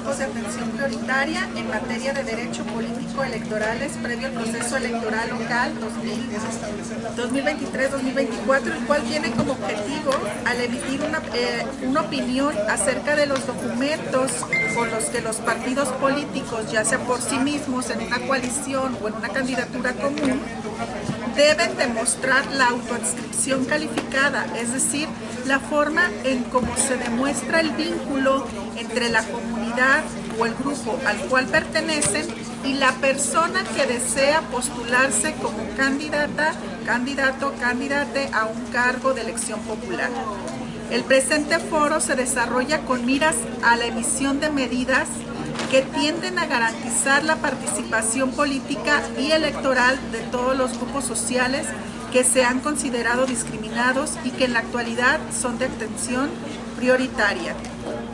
grupos de atención prioritaria en materia de derecho político electorales previo al proceso electoral local 2023-2024, el cual tiene como objetivo, al emitir una opinión acerca de los documentos con los que los partidos políticos, ya sea por sí mismos, en una coalición o en una candidatura común, deben demostrar la autoadscripción calificada, es decir, la forma en cómo se demuestra el vínculo entre la comunidad o el grupo al cual pertenecen y la persona que desea postularse como candidata, candidato, candidate a un cargo de elección popular. El presente foro se desarrolla con miras a la emisión de medidas que tienden a garantizar la participación política y electoral de todos los grupos sociales que se han considerado discriminados y que en la actualidad son de atención prioritaria.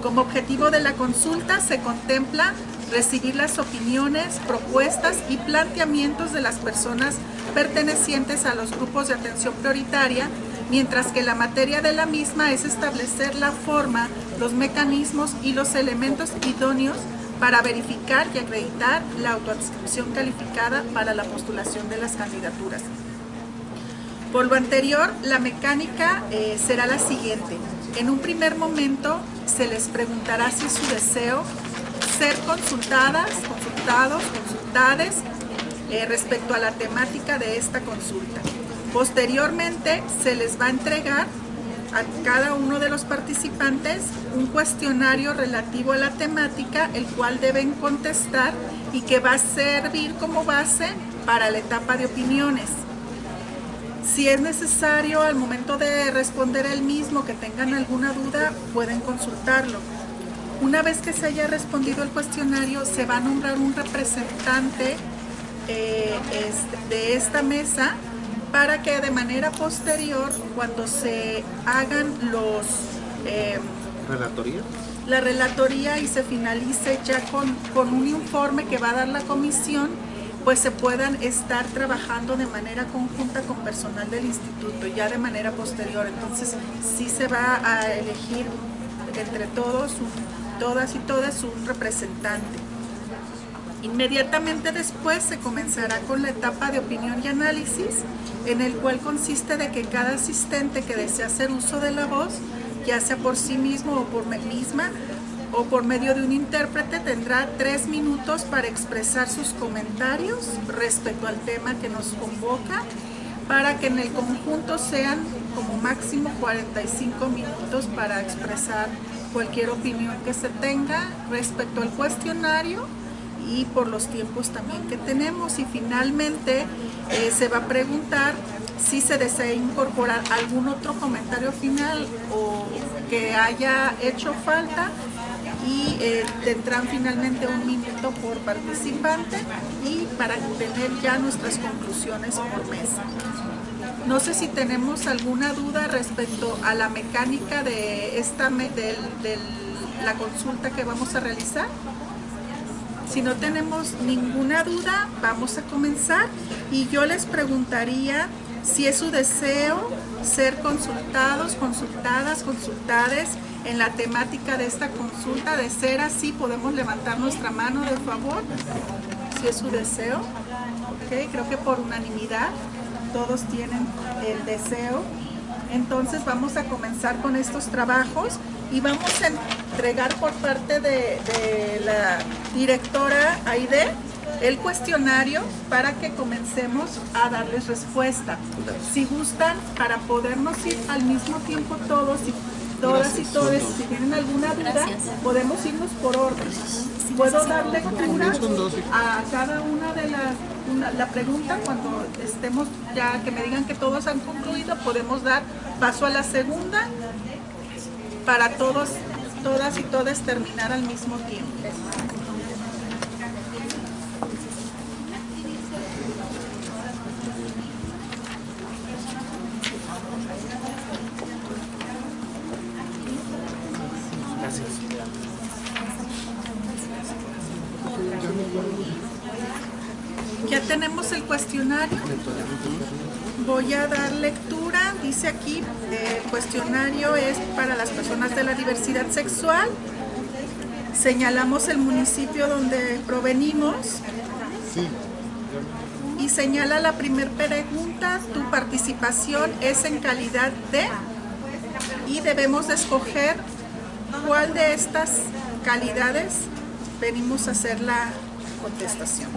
Como objetivo de la consulta se contempla recibir las opiniones, propuestas y planteamientos de las personas pertenecientes a los grupos de atención prioritaria, mientras que la materia de la misma es establecer la forma, los mecanismos y los elementos idóneos para verificar y acreditar la autoadscripción calificada para la postulación de las candidaturas. Por lo anterior, la mecánica será la siguiente. En un primer momento se les preguntará si es su deseo ser consultadas, consultados, consultades respecto a la temática de esta consulta. Posteriormente se les va a entregar a cada uno de los participantes un cuestionario relativo a la temática, el cual deben contestar y que va a servir como base para la etapa de opiniones. Si es necesario al momento de responder el mismo que tengan alguna duda, pueden consultarlo. Una vez que se haya respondido el cuestionario, se va a nombrar un representante de esta mesa para que de manera posterior, cuando se hagan la relatoría y se finalice ya con un informe que va a dar la comisión, pues se puedan estar trabajando de manera conjunta con personal del instituto, ya de manera posterior. Entonces sí se va a elegir entre todos, todas y todas, un representante. Inmediatamente después se comenzará con la etapa de opinión y análisis, en el cual consiste de que cada asistente que desea hacer uso de la voz, ya sea por sí mismo o por misma, o por medio de un intérprete, tendrá 3 minutos para expresar sus comentarios respecto al tema que nos convoca, para que en el conjunto sean como máximo 45 minutos para expresar cualquier opinión que se tenga respecto al cuestionario y por los tiempos también que tenemos. Y finalmente se va a preguntar si se desea incorporar algún otro comentario final o que haya hecho falta, y tendrán finalmente 1 minuto por participante y para tener ya nuestras conclusiones por mesa. No sé si tenemos alguna duda respecto a la mecánica de la consulta que vamos a realizar. Si no tenemos ninguna duda, vamos a comenzar, y yo les preguntaría si es su deseo ser consultados, consultadas, consultades en la temática de esta consulta. De ser así, podemos levantar nuestra mano, de favor, si es su deseo. Okay, creo que por unanimidad todos tienen el deseo. Entonces vamos a comenzar con estos trabajos y vamos a entregar por parte de la directora Aide el cuestionario para que comencemos a darles respuesta. Si gustan, para podernos ir al mismo tiempo todos y todas y todos, si tienen alguna duda, podemos irnos por orden. Puedo dar lectura a cada una de la pregunta. Cuando estemos ya, que me digan que todos han concluido, podemos dar paso a la segunda para todos, todas y todos terminar al mismo tiempo. Ya tenemos el cuestionario. Voy a dar lectura. Dice aquí, el cuestionario es para las personas de la diversidad sexual. Señalamos el municipio donde provenimos. Sí. Y señala la primera pregunta, tu participación es en calidad de, y debemos de escoger cuál de estas calidades venimos a hacer la contestación.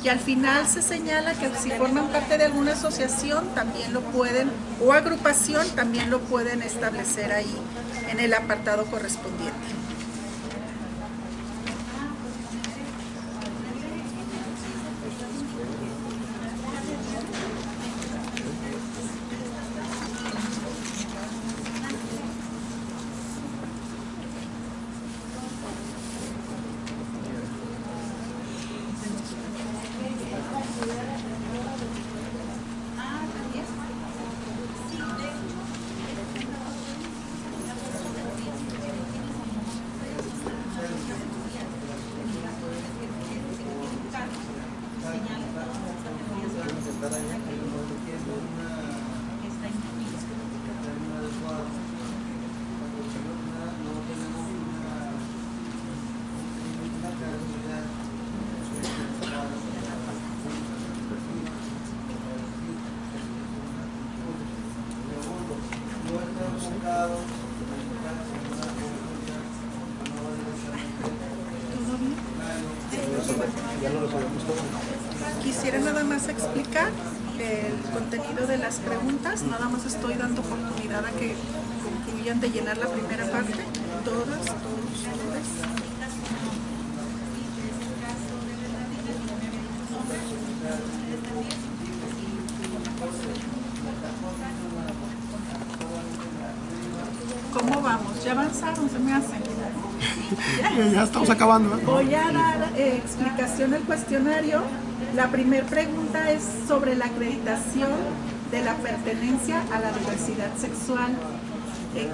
Y al final se señala que si forman parte de alguna asociación también lo pueden, o agrupación también lo pueden establecer ahí en el apartado correspondiente. Quisiera nada más explicar el contenido de las preguntas, nada más estoy dando oportunidad a que concluyan de llenar la primera parte, todas. ¿Cómo vamos? ¿Ya avanzaron? Se me hace. Ya estamos acabando. Voy a dar explicación del cuestionario. La primera pregunta es sobre la acreditación de la pertenencia a la diversidad sexual.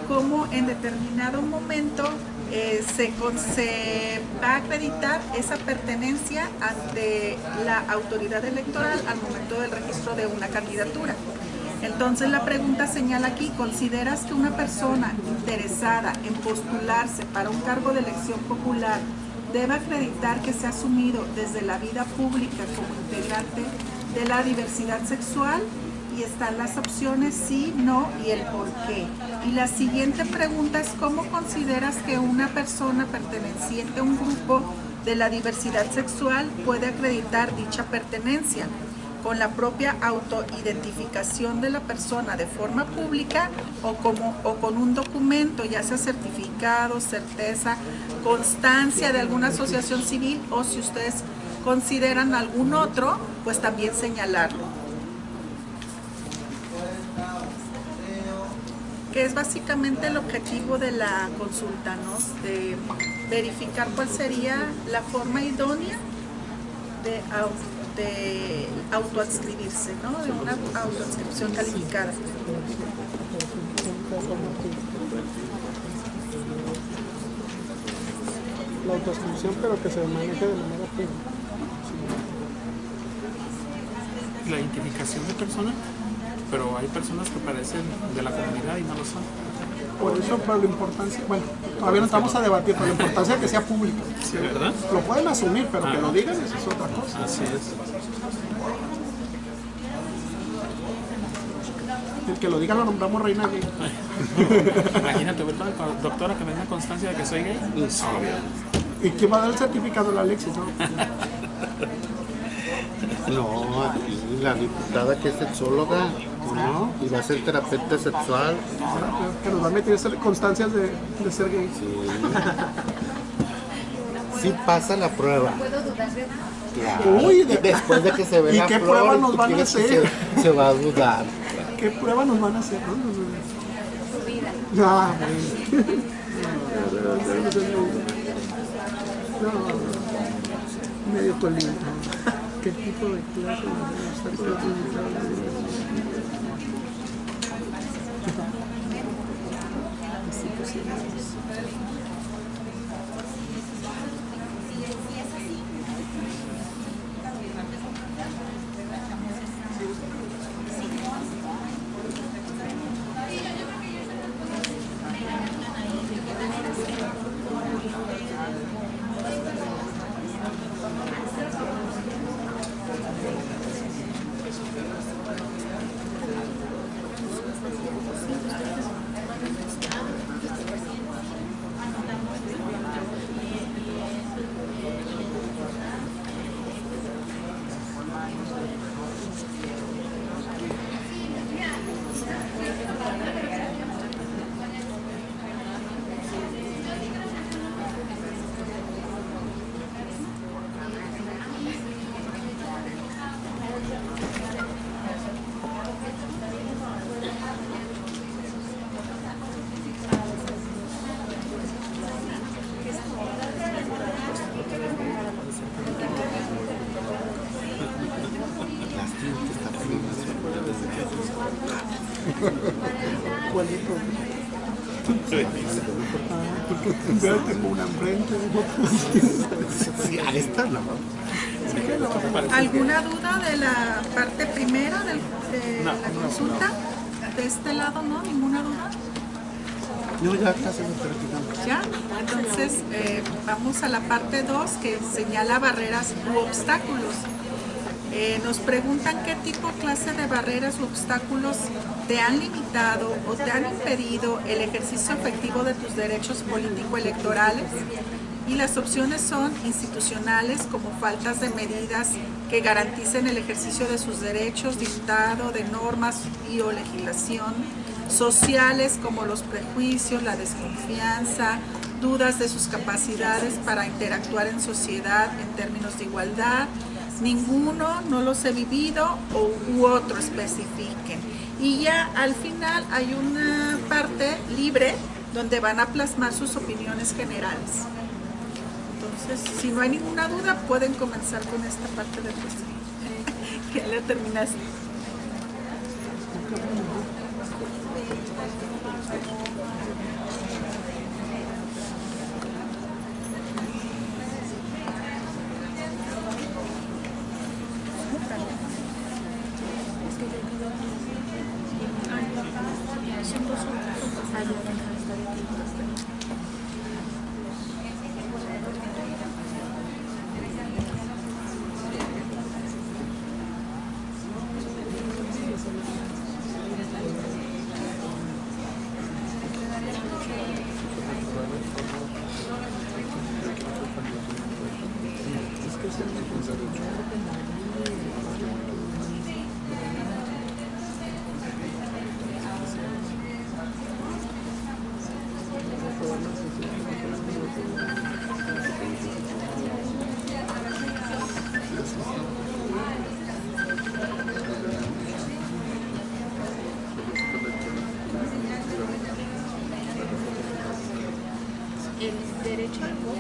Cómo en determinado momento se va a acreditar esa pertenencia ante la autoridad electoral al momento del registro de una candidatura. Entonces la pregunta señala aquí, ¿consideras que una persona interesada en postularse para un cargo de elección popular debe acreditar que se ha asumido desde la vida pública como integrante de la diversidad sexual? Y están las opciones sí, no y el por qué. Y la siguiente pregunta es, ¿cómo consideras que una persona perteneciente a un grupo de la diversidad sexual puede acreditar dicha pertenencia? ¿Con la propia autoidentificación de la persona de forma pública o con un documento, ya sea certificado, certeza, constancia de alguna asociación civil, o si ustedes consideran algún otro, pues también señalarlo? Que es básicamente el objetivo de la consulta, ¿no? De verificar cuál sería la forma idónea de autoadscribirse, ¿no? De una autoadscripción calificada. La autoadscripción, pero que se maneje de manera pública. La identificación de personas, pero hay personas que parecen de la comunidad y no lo son. Por eso, para la importancia, bueno, todavía no estamos a debatir, pero la importancia de que sea público. Sí, ¿verdad? Lo pueden asumir, pero que lo digan, eso es otra cosa. Así es. El que lo diga lo nombramos reina gay. Imagínate, ¿verdad? Doctora, que me dé constancia de que soy gay. ¿Y quién va a dar el certificado? La Alexis, ¿no? No, aquí la diputada que es sexóloga, ¿no? Y va a ser terapeuta sexual. Que nos va a meter constancias de ser gay. Sí. Sí pasa la prueba. Claro. Uy, Después de que se ve ¿y la qué prueba, prueba nos ¿tú van a crees que hacer? Se va a dudar. ¿Qué prueba nos van a hacer? ¿No? Su vida. Ah, bueno. No, medio colino. ¿Qué tipo de clase está ¿Cuál de todos? Veo, tengo una enfrente. Sí, a esta no. ¿Alguna duda de la parte primera de la consulta? De este lado, ¿no? ¿Ninguna duda? No, ya casi lo terminamos. ¿Ya? Entonces, vamos a la parte 2 que señala barreras u obstáculos. Nos preguntan qué tipo, clase de barreras u obstáculos te han limitado o te han impedido el ejercicio efectivo de tus derechos político-electorales. Y las opciones son institucionales, como faltas de medidas que garanticen el ejercicio de sus derechos, dictado de normas y o legislación; sociales, como los prejuicios, la desconfianza, dudas de sus capacidades para interactuar en sociedad en términos de igualdad; ninguno, no los he vivido, u otro especifiquen. Y ya al final hay una parte libre donde van a plasmar sus opiniones generales. Entonces, si no hay ninguna duda, pueden comenzar con esta parte del cuestionario. Que ya le terminaste. El derecho al voto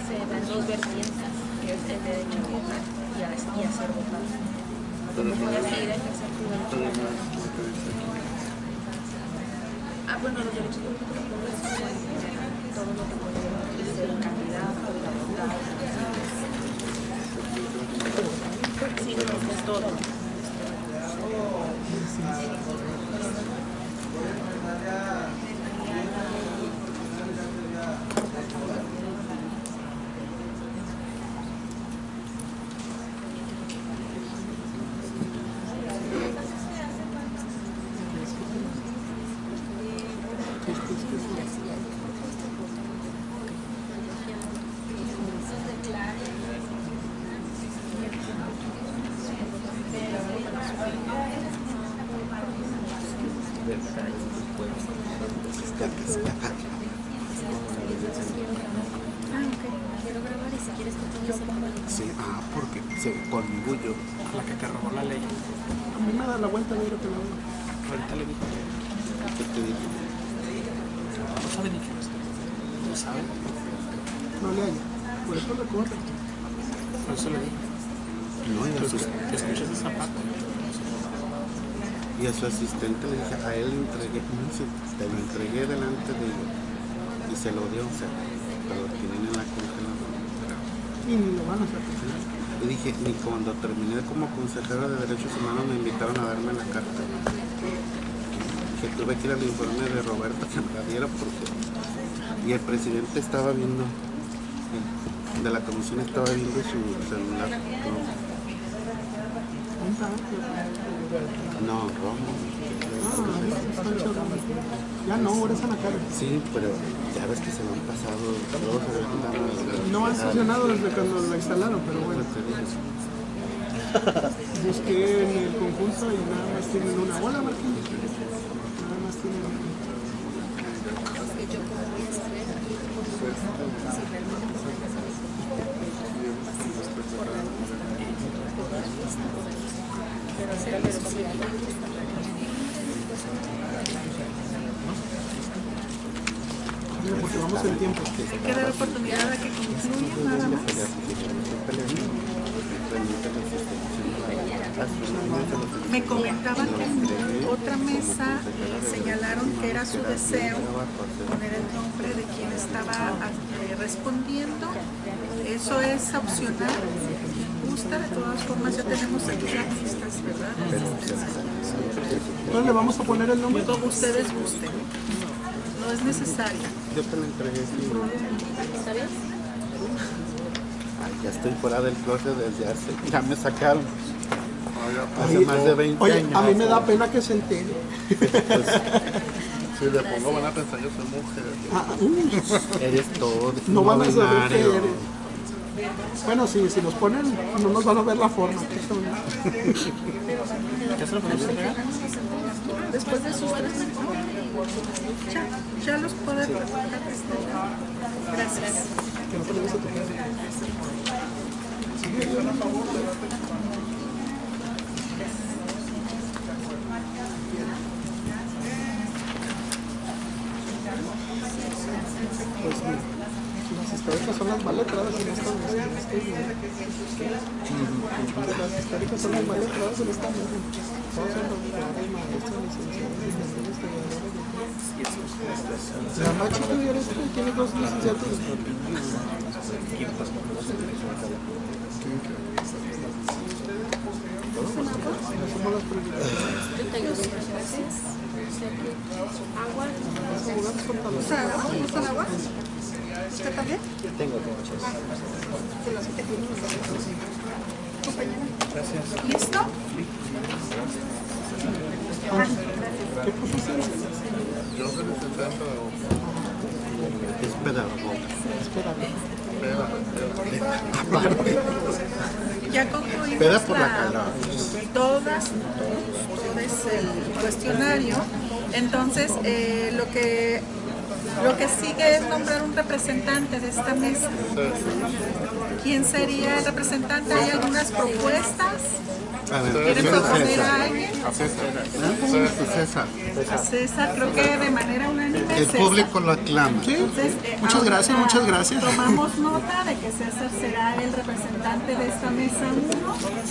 se da en dos vertientes, que es el derecho a votar y a ser votado. Y así de ejercer tu derecho. Bueno, los derechos políticos son todo lo que puede ser un candidato, ir a votar. Sí, no es todo. Sí, porque conmigo yo. La que te robó la ley. A mí me da la vuelta, yo creo que la veo. Ahorita le digo. ¿Qué te dije? No sabe ni qué es esto. No sabe. No le haya. Por eso le corre. Por eso le digo. No, y a su, ¿Escuchas esa parte? y a su asistente le dije, a él le entregué, no sé, te lo entregué delante de ellos y se lo dio, o sea, pero lo tienen en la congeladora. Y ni lo van a hacer. Y dije, ni cuando terminé como consejero de Derechos Humanos me invitaron a darme la carta. Que tuve que ir al informe de Roberto que me la diera porque... Y el presidente estaba viendo, de la comisión estaba viendo su celular. No, Romo. Ya no, ahora es a la cara. Sí, pero ya ves que se lo han pasado todos. No han funcionado desde cuando lo instalaron, pero bueno. Busqué en el conjunto y nada más tienen una. Hola, Martín. Nada más tienen una. Porque vamos en tiempo. Hay que dar oportunidad a que concluya nada más. Me comentaban que en otra mesa señalaron que era su deseo poner el nombre de quien estaba respondiendo. Eso es opcional. Gusta, de todas formas ya tenemos aquí las listas, ¿verdad? Entonces le vamos a poner el nombre. Como ustedes gusten. No es necesario. Yo te lo entregué. ¿Está bien? Ay, ya estoy fuera del closet desde hace... Ya me sacaron. Hace Oye, más de 20 oye, años. a mí me da pena que se entere. Si le pongo van a pensar yo soy mujer. Ah, Eres todo. no van a saber qué binario. eres. Bueno, sí, si nos ponen, no nos van a ver la forma. ¿Ya se lo podemos entregar? Después de sus 3 meses. Ya los puede presentar. Gracias. Que no te lo des a tu casa. Pues mira, las históricas son las más letradas en esta mesa. Las históricas son las más letradas en esta mesa. Todos son doctores, maestros, licenciados, investigadores. La más chica eres tú, tienes 2 licenciaturas. Somos las prioridades. Yo tengo agua. Los abogados son tan ¿Usan agua? ¿Usan agua? ¿Usted también? ¿Listo? ¿Qué profesión? Yo soy licenciado. Es pedagogo. Ya concluimos Peda por la cara. todas el cuestionario. Entonces, lo que sigue es nombrar un representante de esta mesa. ¿Quién sería el representante? ¿Hay algunas propuestas? A ver, ¿Quieren ¿quién es proponer César? a alguien? César. A César, creo que de manera unánime. El César. público lo aclama. Sí, Entonces, muchas gracias, ahorita muchas gracias. Tomamos nota de que César será el representante de esta mesa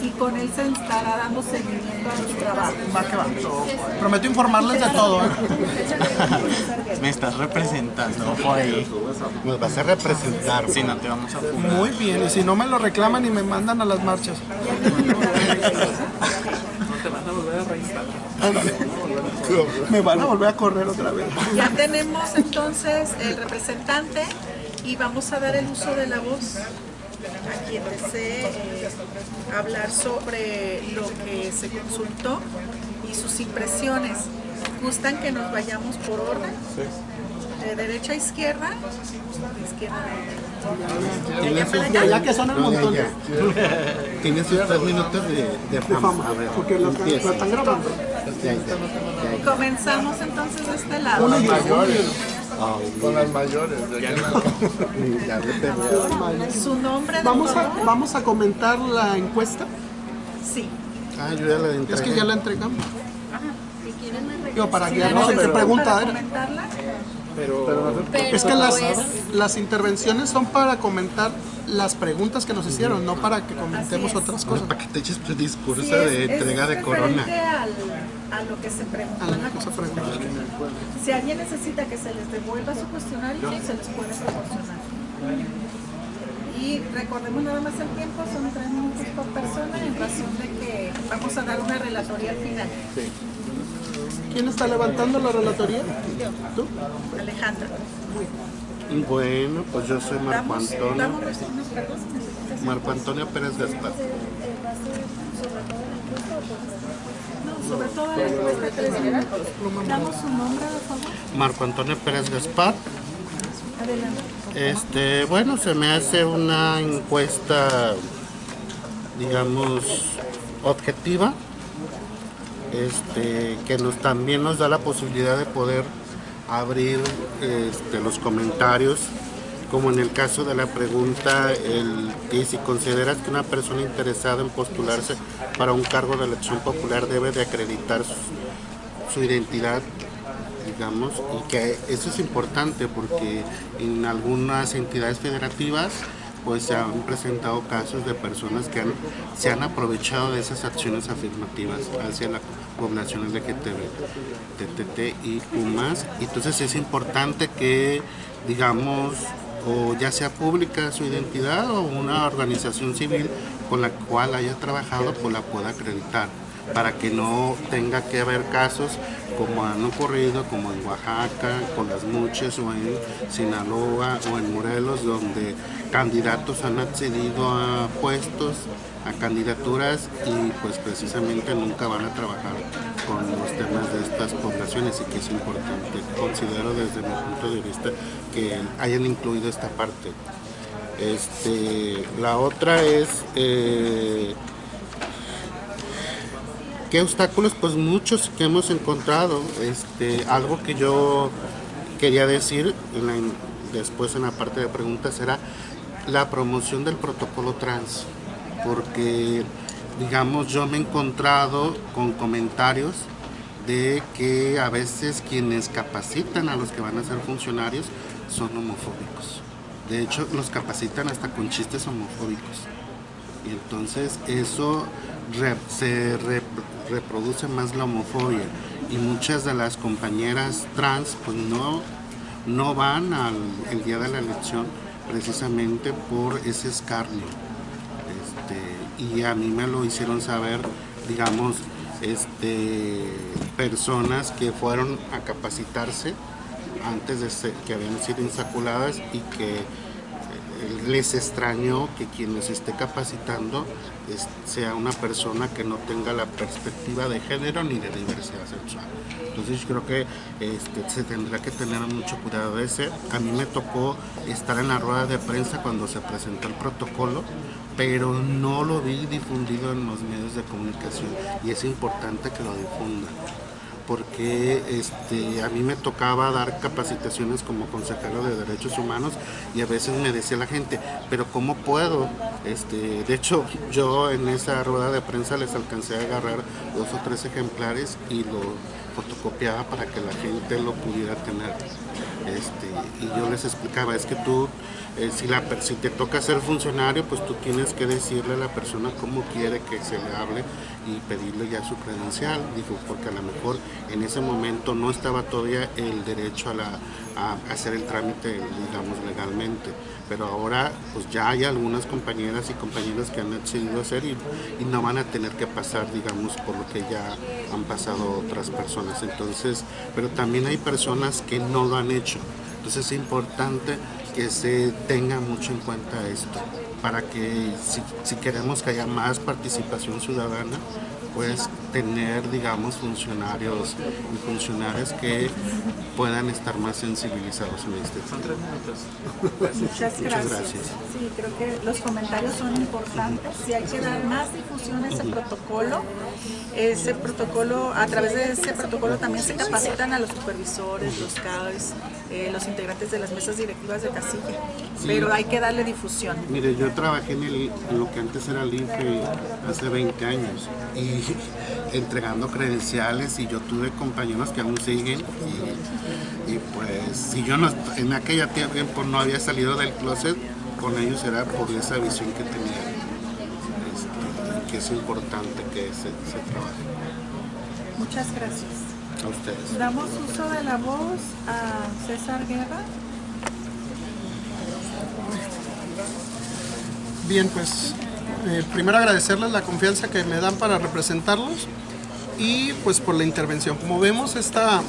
1 y con él se estará dando seguimiento a su trabajo. Va que va. Prometo informarles de todo. Me estás representando por ahí. Nos vas a representar. Si no te vamos a funar. Muy bien, y si no me lo reclaman y me mandan a las marchas. No te van a volver a reinstalar. Me van a volver a correr otra vez. Ya tenemos entonces el representante y vamos a dar el uso de la voz a quien desee hablar sobre lo que se consultó y sus impresiones. ¿Gustan que nos vayamos por orden? De derecha a izquierda, izquierda a derecha. Ya que son el montón de Tienes sus 3 minutos de fama. fama, A ver, porque lo empieza. están grabando. Comenzamos entonces de este lado. Uno y uno. Con las mayores. Ya depende. Su nombre, por favor. Vamos a comentar la encuesta. Sí. Ah, yo ya la Es entregué. que ya la entregamos. Si quieren me Digo, para Sí, que ya no sé qué para pregunta era. comentarla. Pero Es que pues, las intervenciones son para comentar las preguntas que nos hicieron, no para que comentemos Así es. otras No, cosas. para que te eches tu discurso Sí, de es entrega de referente corona. a lo que se preguntó A en la la cosa consulta. pregunta. Si alguien necesita que se les devuelva su cuestionario, se les puede proporcionar. Y recordemos nada más el tiempo, son 3 minutos por persona en razón de que vamos a dar una relatoría al final. ¿Quién está levantando la relatoría? ¿Tú? Alejandra, Bueno, pues yo soy Marco damos Antonio. unos perdón, necesitas- Marco Antonio Pérez Gaspar. No, sobre todo la encuesta 3 minutos. Damos su nombre, por favor. Marco Antonio Pérez Gaspar. Adelante. Bueno, se me hace una encuesta, digamos, objetiva, que también nos da la posibilidad de poder abrir los comentarios, como en el caso de la pregunta, que si consideras que una persona interesada en postularse para un cargo de elección popular debe de acreditar su identidad, digamos, y que eso es importante porque en algunas entidades federativas pues se han presentado casos de personas que se han aprovechado de esas acciones afirmativas hacia la población LGTB, TTT y más. Entonces es importante que, digamos, o ya sea pública su identidad o una organización civil con la cual haya trabajado pues la pueda acreditar, para que no tenga que haber casos como han ocurrido, como en Oaxaca, con las Muches, o en Sinaloa, o en Morelos, donde candidatos han accedido a puestos, a candidaturas, y pues precisamente nunca van a trabajar con los temas de estas poblaciones, y que es importante, considero desde mi punto de vista, que hayan incluido esta parte. La otra es... ¿qué obstáculos? Pues muchos que hemos encontrado. Algo que yo quería decir después en la parte de preguntas era la promoción del protocolo trans, porque digamos yo me he encontrado con comentarios de que a veces quienes capacitan a los que van a ser funcionarios son homofóbicos. De hecho, los capacitan hasta con chistes homofóbicos. Y entonces eso se reproduce más la homofobia, y muchas de las compañeras trans pues no van el día de la elección precisamente por ese escarnio. Y a mí me lo hicieron saber, digamos, personas que fueron a capacitarse antes de que habían sido insaculadas, y que les extrañó que quien les esté capacitando sea una persona que no tenga la perspectiva de género ni de diversidad sexual. Entonces yo creo que se tendrá que tener mucho cuidado de ese. A mí me tocó estar en la rueda de prensa cuando se presentó el protocolo, pero no lo vi difundido en los medios de comunicación, y es importante que lo difundan, porque a mí me tocaba dar capacitaciones como consejero de derechos humanos, y a veces me decía la gente, pero ¿cómo puedo? De hecho, yo en esa rueda de prensa les alcancé a agarrar 2 o 3 ejemplares y lo fotocopiaba para que la gente lo pudiera tener. Y yo les explicaba, es que tú, si te toca ser funcionario, pues tú tienes que decirle a la persona cómo quiere que se le hable y pedirle ya su credencial. Digo, porque a lo mejor en ese momento no estaba todavía el derecho a hacer el trámite, digamos, legalmente. Pero ahora pues ya hay algunas compañeras y compañeros que han accedido a hacer, y no van a tener que pasar, digamos, por lo que ya han pasado otras personas. Entonces, pero también hay personas que no lo han hecho. Entonces es importante que se tenga mucho en cuenta esto, para que si queremos que haya más participación ciudadana, pues tener, digamos, funcionarios y funcionarias que puedan estar más sensibilizados en este tema. Muchas gracias. Sí, creo que los comentarios son importantes. Si hay que dar más difusión a ese protocolo, a través de ese protocolo también se capacitan a los supervisores, los CADs, los integrantes de las mesas directivas de casilla, pero hay que darle difusión. Mire, yo trabajé en lo que antes era el INFE hace 20 años, y entregando credenciales, y yo tuve compañeros que aún siguen, y pues si yo en aquella tiempo no había salido del closet, con ellos era por esa visión que tenía, que es importante que se trabaje. Muchas gracias. A ustedes. Damos uso de la voz a César Guerra. Bien, pues primero agradecerles la confianza que me dan para representarlos, y pues por la intervención. Como vemos, esta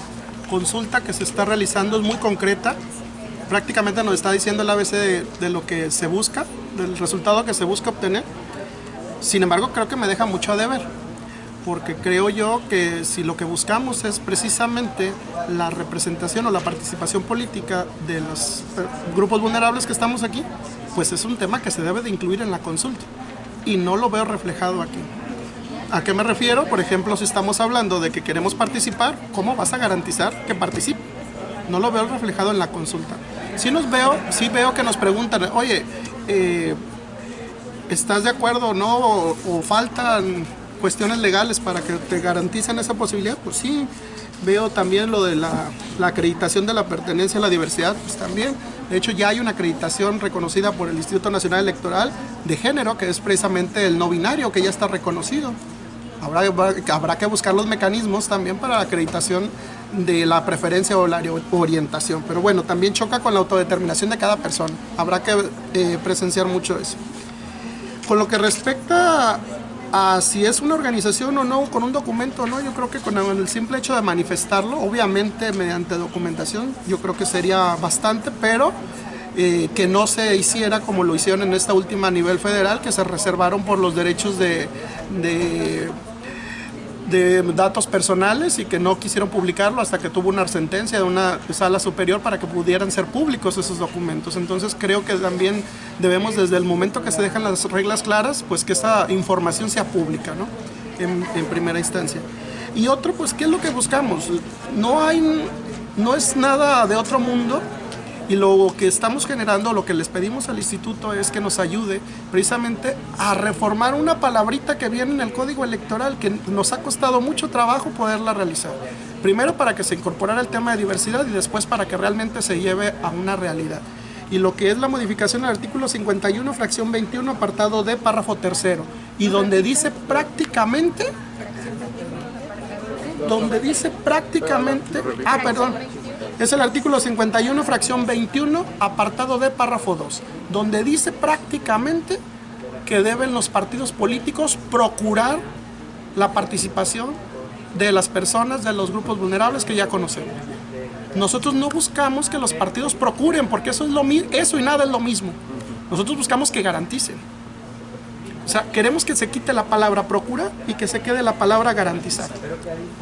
consulta que se está realizando es muy concreta. Prácticamente nos está diciendo el ABC de lo que se busca, del resultado que se busca obtener. Sin embargo, creo que me deja mucho a deber, porque creo yo que si lo que buscamos es precisamente la representación o la participación política de los grupos vulnerables que estamos aquí, pues es un tema que se debe de incluir en la consulta, y no lo veo reflejado aquí. ¿A qué me refiero? Por ejemplo, si estamos hablando de que queremos participar, ¿cómo vas a garantizar que participe? No lo veo reflejado en la consulta. Sí veo que nos preguntan, oye, ¿estás de acuerdo o no? ¿O faltan cuestiones legales para que te garanticen esa posibilidad? Pues sí. Veo también lo de la acreditación de la pertenencia a la diversidad, pues también. De hecho, ya hay una acreditación reconocida por el Instituto Nacional Electoral de género, que es precisamente el no binario, que ya está reconocido. Habrá que buscar los mecanismos también para la acreditación de la preferencia o la orientación. Pero bueno, también choca con la autodeterminación de cada persona. Habrá que presenciar mucho eso. Con lo que respecta a si es una organización o no, con un documento o no, yo creo que con el simple hecho de manifestarlo, obviamente mediante documentación, yo creo que sería bastante, pero que no se hiciera como lo hicieron en esta última a nivel federal, que se reservaron por los derechos de datos personales y que no quisieron publicarlo hasta que tuvo una sentencia de una sala superior para que pudieran ser públicos esos documentos. Entonces creo que también debemos, desde el momento que se dejan las reglas claras, pues que esa información sea pública, ¿no? En primera instancia. Y otro, pues, ¿qué es lo que buscamos? No es nada de otro mundo. Y lo que estamos generando, lo que les pedimos al instituto es que nos ayude precisamente a reformar una palabrita que viene en el Código Electoral que nos ha costado mucho trabajo poderla realizar. Primero para que se incorporara el tema de diversidad y después para que realmente se lleve a una realidad. Y lo que es la modificación del artículo 51, fracción 21, apartado D, párrafo tercero, y donde dice prácticamente, es el artículo 51, fracción 21, apartado D, párrafo 2, donde dice prácticamente que deben los partidos políticos procurar la participación de las personas de los grupos vulnerables que ya conocemos. Nosotros no buscamos que los partidos procuren, porque eso y nada es lo mismo. Nosotros buscamos que garanticen. O sea, queremos que se quite la palabra procura y que se quede la palabra garantizar.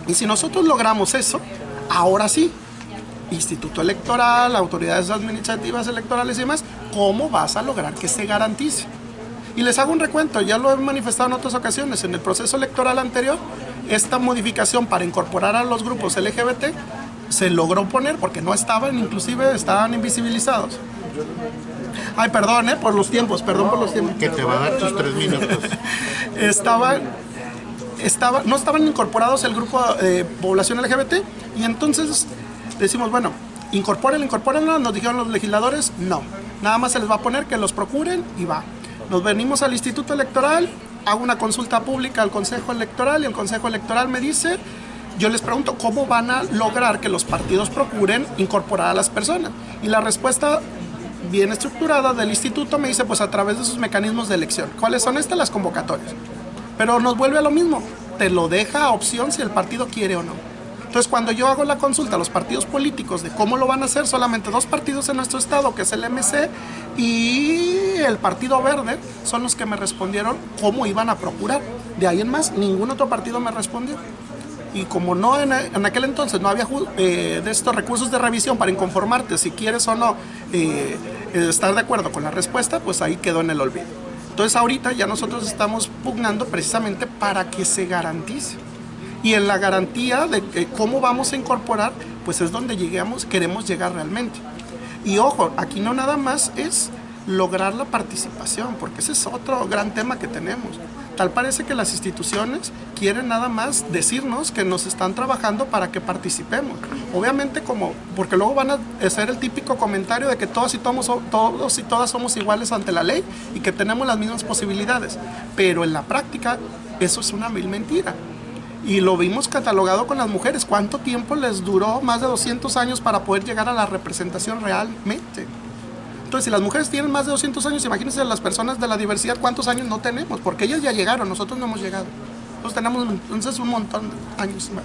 Y si nosotros logramos eso, ahora sí, Instituto Electoral, autoridades administrativas electorales y demás, ¿cómo vas a lograr que se garantice? Y les hago un recuento, ya lo he manifestado en otras ocasiones, en el proceso electoral anterior, esta modificación para incorporar a los grupos LGBT se logró poner porque no estaban, inclusive estaban invisibilizados. Ay, perdón, por los tiempos, perdón por los tiempos. Que te va a dar tus 3 minutos. No estaban incorporados el grupo de población LGBT y entonces decimos, bueno, incorpórenlo, nos dijeron los legisladores, no, nada más se les va a poner que los procuren y va. Nos venimos al Instituto Electoral, hago una consulta pública al Consejo Electoral y el Consejo Electoral me dice, yo les pregunto, ¿cómo van a lograr que los partidos procuren incorporar a las personas? Y la respuesta bien estructurada del instituto me dice, pues a través de sus mecanismos de elección. ¿Cuáles son estas? Las convocatorias. Pero nos vuelve a lo mismo, te lo deja a opción si el partido quiere o no. Entonces, cuando yo hago la consulta a los partidos políticos de cómo lo van a hacer, solamente 2 partidos en nuestro estado, que es el MC y el Partido Verde, son los que me respondieron cómo iban a procurar. De ahí en más, ningún otro partido me respondió. Y como no en aquel entonces no había de estos recursos de revisión para inconformarte si quieres o no estar de acuerdo con la respuesta, pues ahí quedó en el olvido. Entonces, ahorita ya nosotros estamos pugnando precisamente para que se garantice. Y en la garantía de cómo vamos a incorporar, pues es donde queremos llegar realmente. Y ojo, aquí no nada más es lograr la participación, porque ese es otro gran tema que tenemos. Tal parece que las instituciones quieren nada más decirnos que nos están trabajando para que participemos. Obviamente porque luego van a hacer el típico comentario de que todos y todas somos iguales ante la ley y que tenemos las mismas posibilidades. Pero en la práctica eso es una vil mentira. Y lo vimos catalogado con las mujeres. ¿Cuánto tiempo les duró? Más de 200 años para poder llegar a la representación realmente. Entonces, si las mujeres tienen más de 200 años, imagínense las personas de la diversidad, ¿cuántos años no tenemos? Porque ellas ya llegaron, nosotros no hemos llegado. Nosotros tenemos entonces un montón de años más.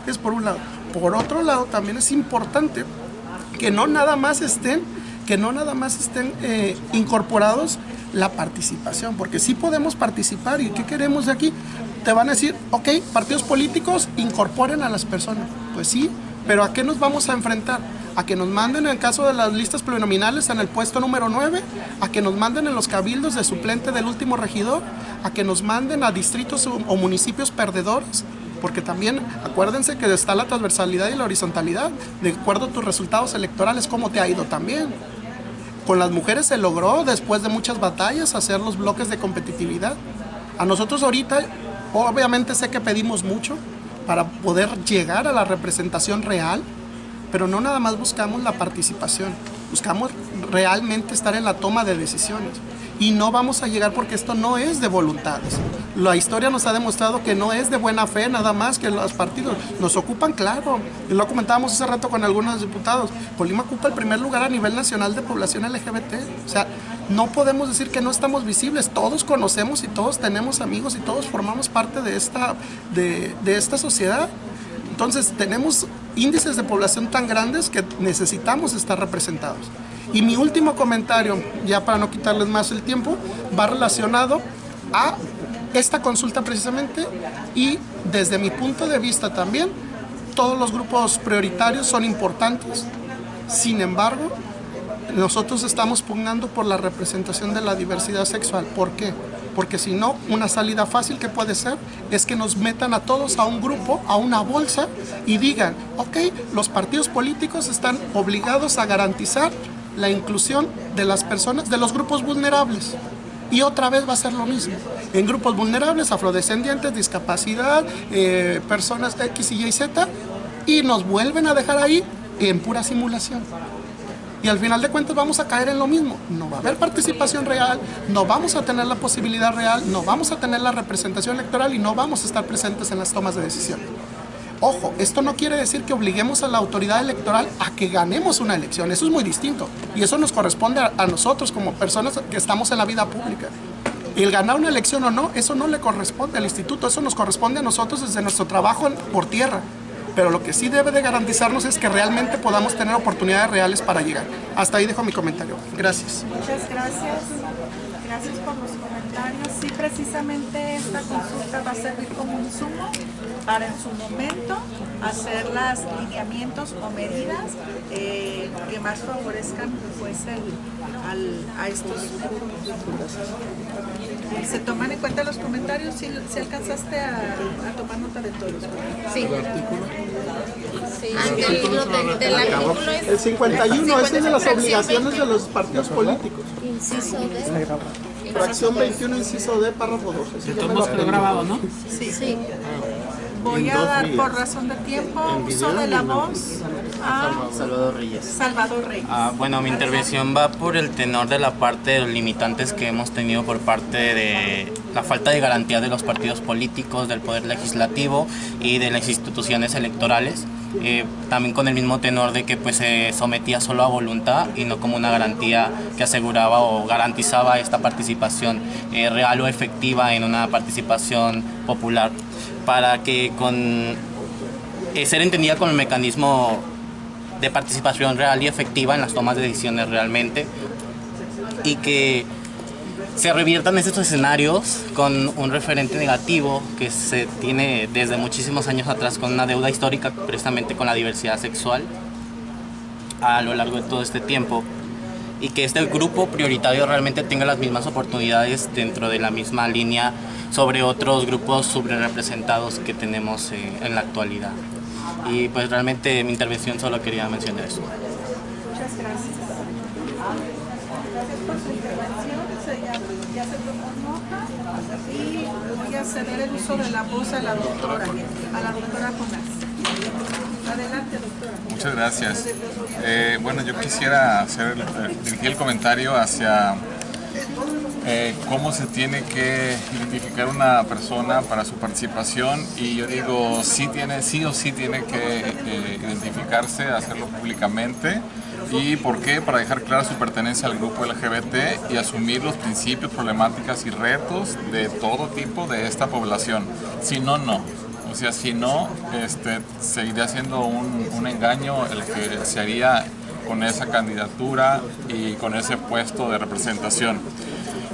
Es por un lado. Por otro lado, también es importante que no nada más estén incorporados la participación, porque sí podemos participar. ¿Y qué queremos de aquí? Te van a decir, ok, partidos políticos incorporen a las personas. Pues sí, pero ¿a qué nos vamos a enfrentar? A que nos manden en el caso de las listas plurinominales en el puesto número 9, a que nos manden en los cabildos de suplente del último regidor, a que nos manden a distritos o municipios perdedores, porque también acuérdense que está la transversalidad y la horizontalidad, de acuerdo a tus resultados electorales, cómo te ha ido también. Con las mujeres se logró, después de muchas batallas, hacer los bloques de competitividad. A nosotros ahorita, obviamente sé que pedimos mucho para poder llegar a la representación real, pero no nada más buscamos la participación, buscamos realmente estar en la toma de decisiones. Y no vamos a llegar porque esto no es de voluntades. La historia nos ha demostrado que no es de buena fe nada más, que los partidos nos ocupan, claro. Y lo comentábamos hace rato con algunos diputados. Colima ocupa el primer lugar a nivel nacional de población LGBT. O sea, no podemos decir que no estamos visibles. Todos conocemos y todos tenemos amigos y todos formamos parte de esta sociedad. Entonces tenemos índices de población tan grandes que necesitamos estar representados. Y mi último comentario, ya para no quitarles más el tiempo, va relacionado a esta consulta precisamente, y desde mi punto de vista también, todos los grupos prioritarios son importantes. Sin embargo, nosotros estamos pugnando por la representación de la diversidad sexual. ¿Por qué? Porque si no, una salida fácil que puede ser es que nos metan a todos a un grupo, a una bolsa, y digan, ok, los partidos políticos están obligados a garantizar la inclusión de las personas, de los grupos vulnerables. Y otra vez va a ser lo mismo. En grupos vulnerables, afrodescendientes, discapacidad, personas X, Y, Z, y nos vuelven a dejar ahí en pura simulación. Y al final de cuentas vamos a caer en lo mismo. No va a haber participación real, no vamos a tener la posibilidad real, no vamos a tener la representación electoral y no vamos a estar presentes en las tomas de decisión. Ojo, esto no quiere decir que obliguemos a la autoridad electoral a que ganemos una elección. Eso es muy distinto. Y eso nos corresponde a nosotros como personas que estamos en la vida pública. El ganar una elección o no, eso no le corresponde al instituto. Eso nos corresponde a nosotros desde nuestro trabajo por tierra. Pero lo que sí debe de garantizarnos es que realmente podamos tener oportunidades reales para llegar. Hasta ahí dejo mi comentario. Gracias. Muchas gracias. Gracias por los comentarios. Sí, precisamente esta consulta va a servir como un insumo para en su momento hacer los lineamientos o medidas que más favorezcan pues, a estos grupos. ¿Se toman en cuenta los comentarios? Si alcanzaste a tomar nota de todos. Sí. Del artículo es El 51 es de las obligaciones de los partidos políticos. inciso D. Fracción 21, inciso D, párrafo 2. De todos modos quedó grabado, ¿no? Sí. Voy a dar por razón de tiempo uso de la voz a Salvador Reyes. Salvador Reyes. Bueno, mi intervención va por el tenor de la parte de los limitantes que hemos tenido por parte de la falta de garantía de los partidos políticos, del poder legislativo y de las instituciones electorales. También con el mismo tenor de que pues se sometía solo a voluntad y no como una garantía que aseguraba o garantizaba esta participación real o efectiva en una participación popular, para que con ser entendida como el mecanismo de participación real y efectiva en las tomas de decisiones realmente, y que se reviertan estos escenarios con un referente negativo que se tiene desde muchísimos años atrás, con una deuda histórica precisamente con la diversidad sexual a lo largo de todo este tiempo, y que este grupo prioritario realmente tenga las mismas oportunidades dentro de la misma línea sobre otros grupos subrepresentados que tenemos en la actualidad. Y pues realmente mi intervención solo quería mencionar eso. Muchas gracias. Gracias por su intervención. Ya se tomó nota y voy a ceder el uso de la voz a la doctora Jonás. Adelante, doctora. Muchas gracias. Bueno, yo quisiera dirigir el comentario hacia cómo se tiene que identificar una persona para su participación, y yo digo, sí o sí tiene que identificarse, hacerlo públicamente. ¿Y por qué? Para dejar clara su pertenencia al grupo LGBT y asumir los principios, problemáticas y retos de todo tipo de esta población. Si no, no. O sea, si no, seguiría siendo un engaño el que se haría con esa candidatura y con ese puesto de representación.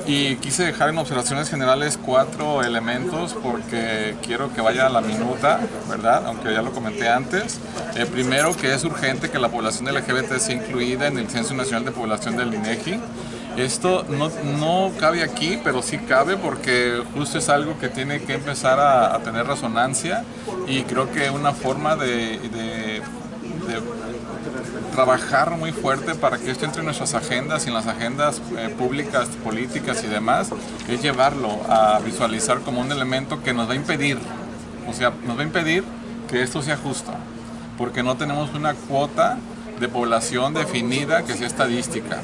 Y quise dejar en observaciones generales 4 elementos porque quiero que vaya a la minuta, ¿verdad? Aunque ya lo comenté antes. Primero, que es urgente que la población LGBT sea incluida en el Censo Nacional de Población del INEGI. Esto no cabe aquí, pero sí cabe porque justo es algo que tiene que empezar a tener resonancia, y creo que una forma de trabajar muy fuerte para que esto entre en nuestras agendas y en las agendas públicas, políticas y demás, es llevarlo a visualizar como un elemento que nos va a impedir, nos va a impedir que esto sea justo, porque no tenemos una cuota de población definida que sea estadística.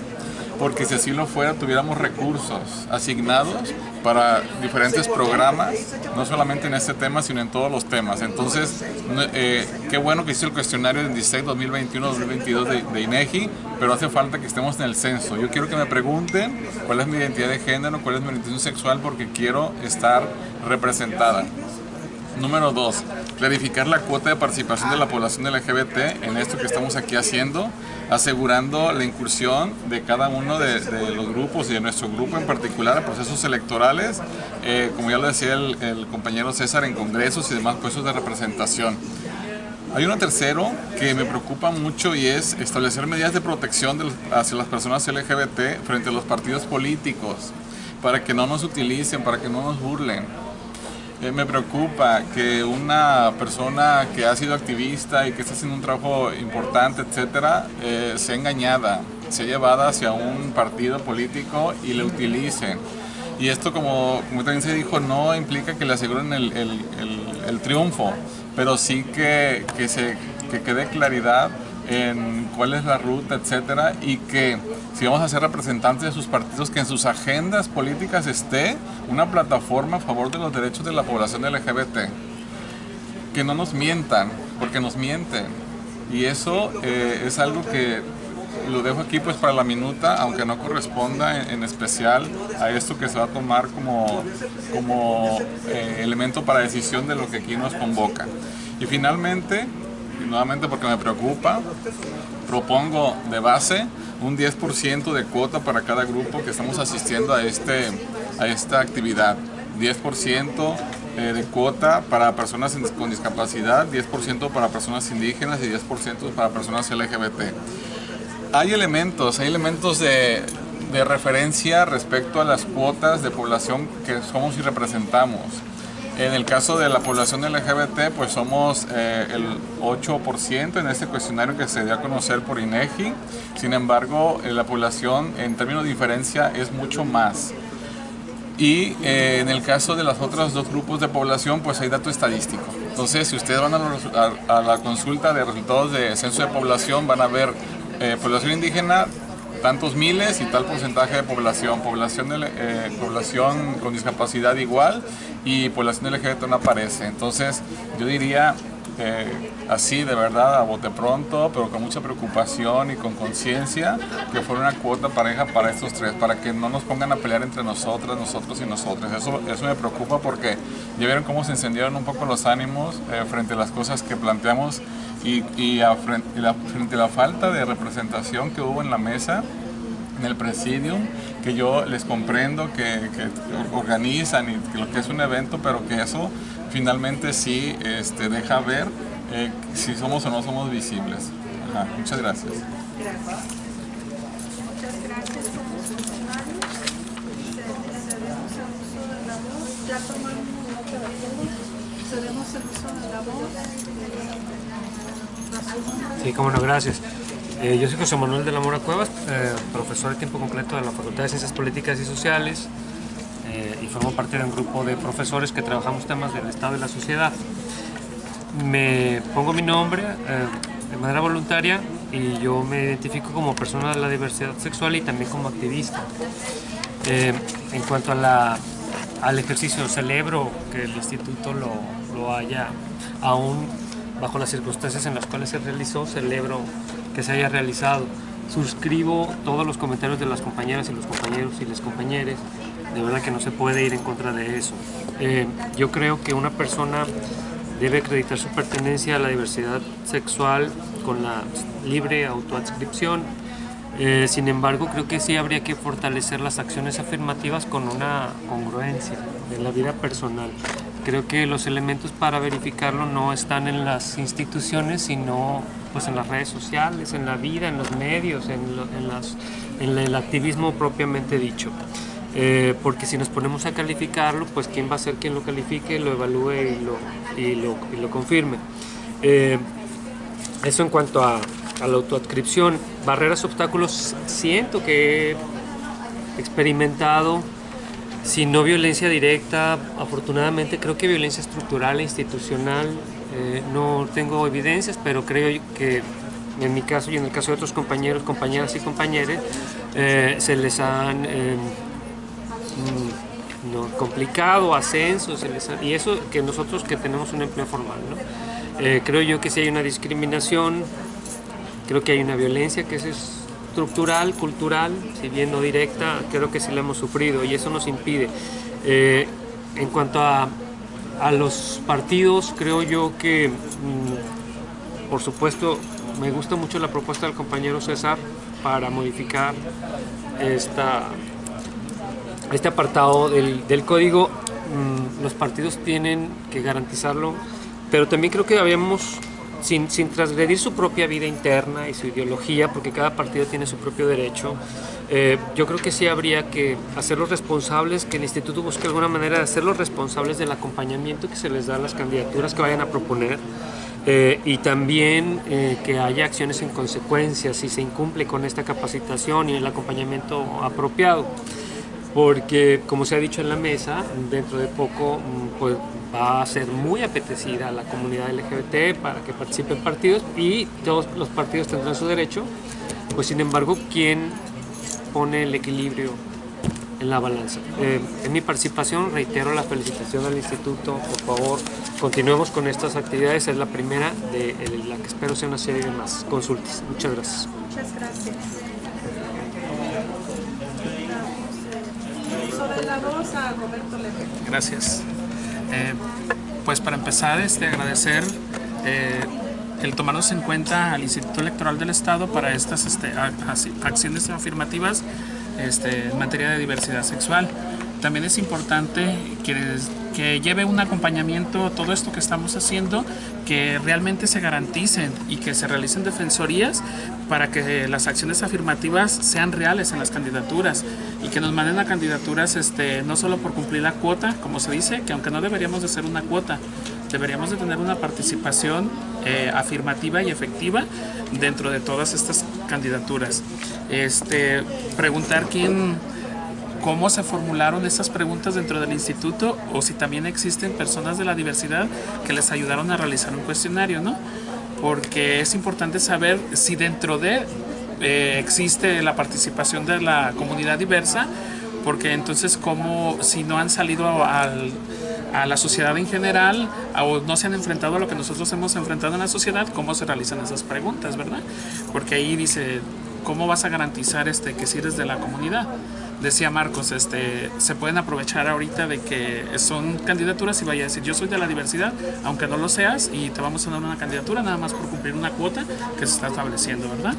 porque si así lo fuera tuviéramos recursos asignados para diferentes programas, no solamente en este tema, sino en todos los temas. Entonces, qué bueno que hizo el cuestionario del DISEC 2021-2022 de INEGI, pero hace falta que estemos en el censo. Yo quiero que me pregunten cuál es mi identidad de género, cuál es mi orientación sexual, porque quiero estar representada. Número 2, clarificar la cuota de participación de la población LGBT en esto que estamos aquí haciendo, asegurando la incursión de cada uno de los grupos y de nuestro grupo en particular a procesos electorales, como ya lo decía el compañero César, en congresos y demás puestos de representación. Hay uno tercero que me preocupa mucho y es establecer medidas de protección hacia las personas LGBT frente a los partidos políticos, para que no nos utilicen, para que no nos burlen. Me preocupa que una persona que ha sido activista y que está haciendo un trabajo importante, etcétera, sea engañada, sea llevada hacia un partido político y le utilicen. Y esto, como también se dijo, no implica que le aseguren el triunfo, pero sí que quede claridad en cuál es la ruta, etcétera, y que si vamos a ser representantes de sus partidos, que en sus agendas políticas esté una plataforma a favor de los derechos de la población LGBT. Que no nos mientan, porque nos mienten. Y eso es algo que lo dejo aquí pues para la minuta, aunque no corresponda en especial a esto que se va a tomar como elemento para decisión de lo que aquí nos convoca. Y finalmente, y nuevamente porque me preocupa, propongo de base un 10% de cuota para cada grupo que estamos asistiendo a esta actividad. 10% de cuota para personas con discapacidad, 10% para personas indígenas y 10% para personas LGBT. Hay elementos de referencia respecto a las cuotas de población que somos y representamos. En el caso de la población LGBT, pues somos el 8% en este cuestionario que se dio a conocer por INEGI. Sin embargo, la población en términos de diferencia es mucho más. Y en el caso de los otros dos grupos de población, pues hay dato estadístico. Entonces, si ustedes van a la consulta de resultados de censo de población, van a ver población indígena, tantos miles y tal porcentaje de población con discapacidad igual, y población LGBT no aparece. Entonces yo diría así de verdad a bote pronto, pero con mucha preocupación y con conciencia, que fuera una cuota pareja para estos tres, para que no nos pongan a pelear entre nosotras, nosotros y nosotros. Eso me preocupa porque ya vieron cómo se encendieron un poco los ánimos frente a las cosas que planteamos y frente a la falta de representación que hubo en la mesa, en el presidium, que yo les comprendo que organizan y que lo que es un evento, pero que eso finalmente sí deja ver si somos o no somos visibles. Ajá, muchas gracias. Muchas gracias por los funcionarios. Ya tomamos nota de todo. Cedemos el uso de la voz. Sí, cómo no, gracias. Yo soy José Manuel de la Mora Cuevas, profesor de tiempo completo de la Facultad de Ciencias Políticas y Sociales, y formo parte de un grupo de profesores que trabajamos temas del Estado y la sociedad. Me pongo mi nombre de manera voluntaria y yo me identifico como persona de la diversidad sexual y también como activista. En cuanto al ejercicio, celebro que el instituto lo haya, aún bajo las circunstancias en las cuales se realizó, celebro que se haya realizado. Suscribo todos los comentarios de las compañeras y los compañeros y las compañeras. De verdad que no se puede ir en contra de eso. Yo creo que una persona debe acreditar su pertenencia a la diversidad sexual con la libre autoadscripción. Sin embargo, creo que sí habría que fortalecer las acciones afirmativas con una congruencia en la vida personal. Creo que los elementos para verificarlo no están en las instituciones, sino pues en las redes sociales, en la vida, en los medios, en el activismo propiamente dicho. Porque si nos ponemos a calificarlo, pues quién va a ser quien lo califique, lo evalúe y lo confirme. Eso en cuanto a la autoadscripción. Barreras, obstáculos, siento que he experimentado, si no violencia directa, afortunadamente creo que violencia estructural e institucional, no tengo evidencias, pero creo que en mi caso y en el caso de otros compañeros, compañeras y compañeros, se les han complicado ascensos, y eso que nosotros que tenemos un empleo formal, ¿no? Creo yo que si hay una discriminación, creo que hay una violencia que es estructural, cultural, si bien no directa, creo que sí la hemos sufrido y eso nos impide. En cuanto a los partidos, creo yo que, por supuesto, me gusta mucho la propuesta del compañero César para modificar este apartado del código. Los partidos tienen que garantizarlo, pero también creo que habíamos, sin transgredir su propia vida interna y su ideología, porque cada partido tiene su propio derecho, yo creo que sí habría que hacerlos responsables, que el instituto busque alguna manera de hacerlos responsables del acompañamiento que se les da a las candidaturas que vayan a proponer, y también que haya acciones en consecuencia si se incumple con esta capacitación y el acompañamiento apropiado. Porque, como se ha dicho en la mesa, dentro de poco pues, va a ser muy apetecida a la comunidad LGBT para que participe en partidos y todos los partidos tendrán su derecho. Pues, sin embargo, ¿quién pone el equilibrio en la balanza? En mi participación reitero la felicitación al instituto. Por favor, continuemos con estas actividades. Es la primera de la que espero sea una serie de más consultas. Muchas gracias. Muchas gracias. Sobre la voz a Roberto Lepe. Gracias. Pues para empezar, agradecer el tomarnos en cuenta al Instituto Electoral del Estado para estas acciones afirmativas en materia de diversidad sexual. También es importante que lleve un acompañamiento todo esto que estamos haciendo, que realmente se garanticen y que se realicen defensorías para que las acciones afirmativas sean reales en las candidaturas y que nos manden a candidaturas no solo por cumplir la cuota, como se dice, que aunque no deberíamos de ser una cuota, deberíamos de tener una participación afirmativa y efectiva dentro de todas estas candidaturas. Preguntar cómo se formularon estas preguntas dentro del instituto o si también existen personas de la diversidad que les ayudaron a realizar un cuestionario, ¿no? Porque es importante saber si dentro de existe la participación de la comunidad diversa, porque entonces si no han salido a la sociedad en general o no se han enfrentado a lo que nosotros hemos enfrentado en la sociedad, cómo se realizan esas preguntas, ¿verdad? Porque ahí dice, ¿cómo vas a garantizar que si eres de la comunidad? Decía Marcos, se pueden aprovechar ahorita de que son candidaturas y vaya a decir, yo soy de la diversidad, aunque no lo seas, y te vamos a dar una candidatura nada más por cumplir una cuota que se está estableciendo, ¿verdad?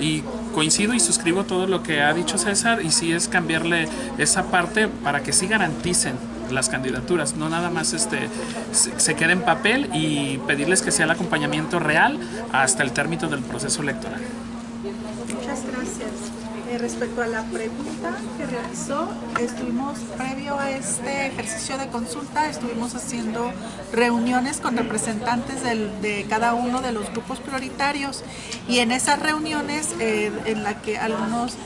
Y coincido y suscribo todo lo que ha dicho César, y sí es cambiarle esa parte para que sí garanticen las candidaturas, no nada más se quede en papel, y pedirles que sea el acompañamiento real hasta el término del proceso electoral. Muchas gracias. Respecto a la pregunta que realizó, previo a este ejercicio de consulta, estuvimos haciendo reuniones con representantes de cada uno de los grupos prioritarios, y en esas reuniones en la que algunas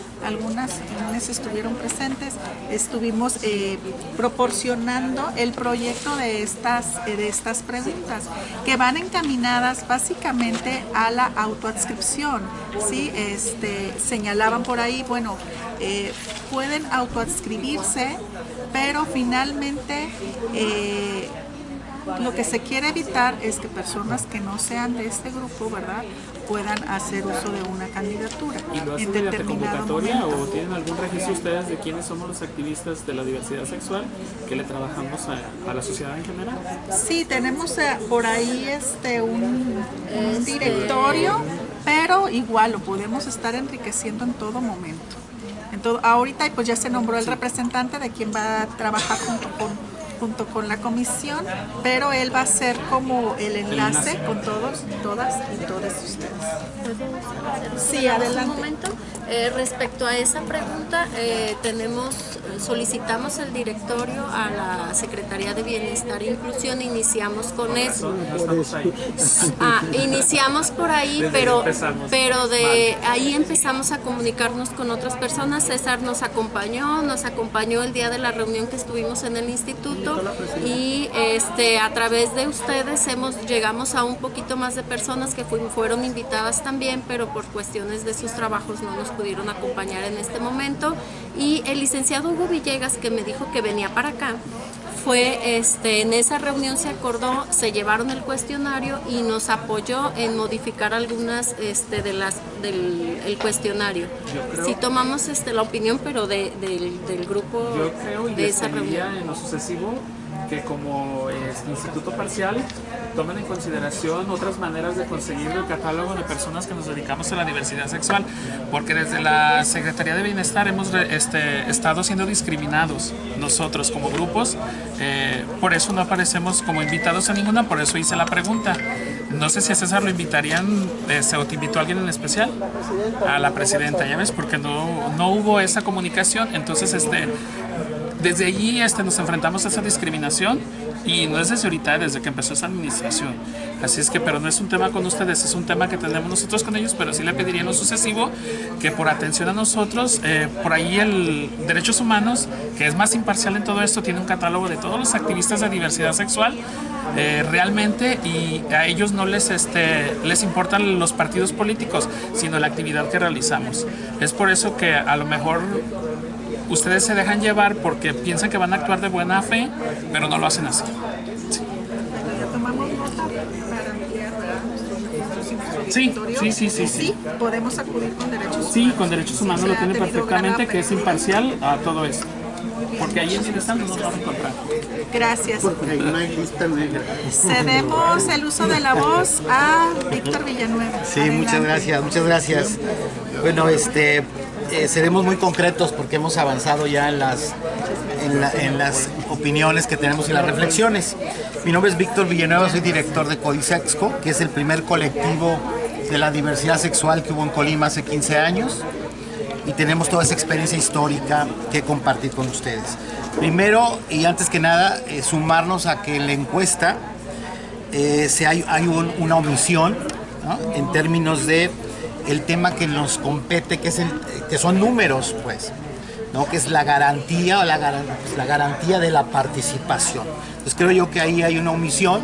estuvieron presentes, estuvimos proporcionando el proyecto de estas preguntas, que van encaminadas básicamente a la autoadscripción, ¿sí? Señalaban por ahí, bueno, pueden autoadscribirse, pero finalmente lo que se quiere evitar es que personas que no sean de este grupo, ¿verdad?, puedan hacer uso de una candidatura. ¿Y lo hacen mediante convocatoria o tienen algún registro ustedes de quiénes somos los activistas de la diversidad sexual que le trabajamos a la sociedad en general? Sí, tenemos por ahí un directorio, pero igual lo podemos estar enriqueciendo en todo momento. Ahorita pues ya se nombró el representante de quien va a trabajar junto con la comisión, pero él va a ser como el enlace con todas y todos ustedes. Sí, adelante. Un momento. Respecto a esa pregunta, solicitamos el directorio a la Secretaría de Bienestar e Inclusión, iniciamos con eso. Iniciamos por ahí, pero de ahí empezamos a comunicarnos con otras personas. César nos acompañó el día de la reunión que estuvimos en el instituto, y a través de ustedes llegamos a un poquito más de personas que fueron invitadas también, pero por cuestiones de sus trabajos no nos pudieron acompañar en este momento. Y el licenciado Hugo Villegas, que me dijo que venía para acá, fue en esa reunión se acordó, se llevaron el cuestionario y nos apoyó en modificar algunas del cuestionario. Sí tomamos la opinión, pero del grupo de esa reunión. En lo sucesivo, que como instituto parcial tomen en consideración otras maneras de conseguir el catálogo de personas que nos dedicamos a la diversidad sexual, porque desde la Secretaría de Bienestar hemos estado siendo discriminados nosotros como grupos, por eso no aparecemos como invitados a ninguna, por eso hice la pregunta. No sé si a César lo invitarían, o te invitó alguien en especial, a la presidenta, ya ves, porque no hubo esa comunicación, entonces desde allí nos enfrentamos a esa discriminación y no es desde ahorita, desde que empezó esa administración. Así es que, pero no es un tema con ustedes, es un tema que tenemos nosotros con ellos, pero sí le pediría en lo sucesivo que por atención a nosotros, por ahí el Derechos Humanos, que es más imparcial en todo esto, tiene un catálogo de todos los activistas de diversidad sexual, realmente, y a ellos no les importan los partidos políticos, sino la actividad que realizamos. Es por eso que a lo mejor ustedes se dejan llevar porque piensan que van a actuar de buena fe, pero no lo hacen así. Sí. Sí, podemos acudir con derechos humanos. Sí, con derechos humanos lo tiene perfectamente, que es imparcial a todo esto. Porque ahí en Bienestar no nos vamos a encontrar. Gracias. Porque ahí no hay lista negra. Cedemos el uso de la voz a Víctor Villanueva. Sí, Adelante. muchas gracias. Bueno, seremos muy concretos porque hemos avanzado ya en las opiniones que tenemos y las reflexiones. Mi nombre es Víctor Villanueva, soy director de Codisexco, que es el primer colectivo de la diversidad sexual que hubo en Colima hace 15 años. Y tenemos toda esa experiencia histórica que compartir con ustedes. Primero, y antes que nada, sumarnos a que en la encuesta hay una omisión, ¿no?, en términos de el tema que nos compete, que son números, pues, ¿no?, que es la garantía o la garantía de la participación. Entonces creo yo que ahí hay una omisión,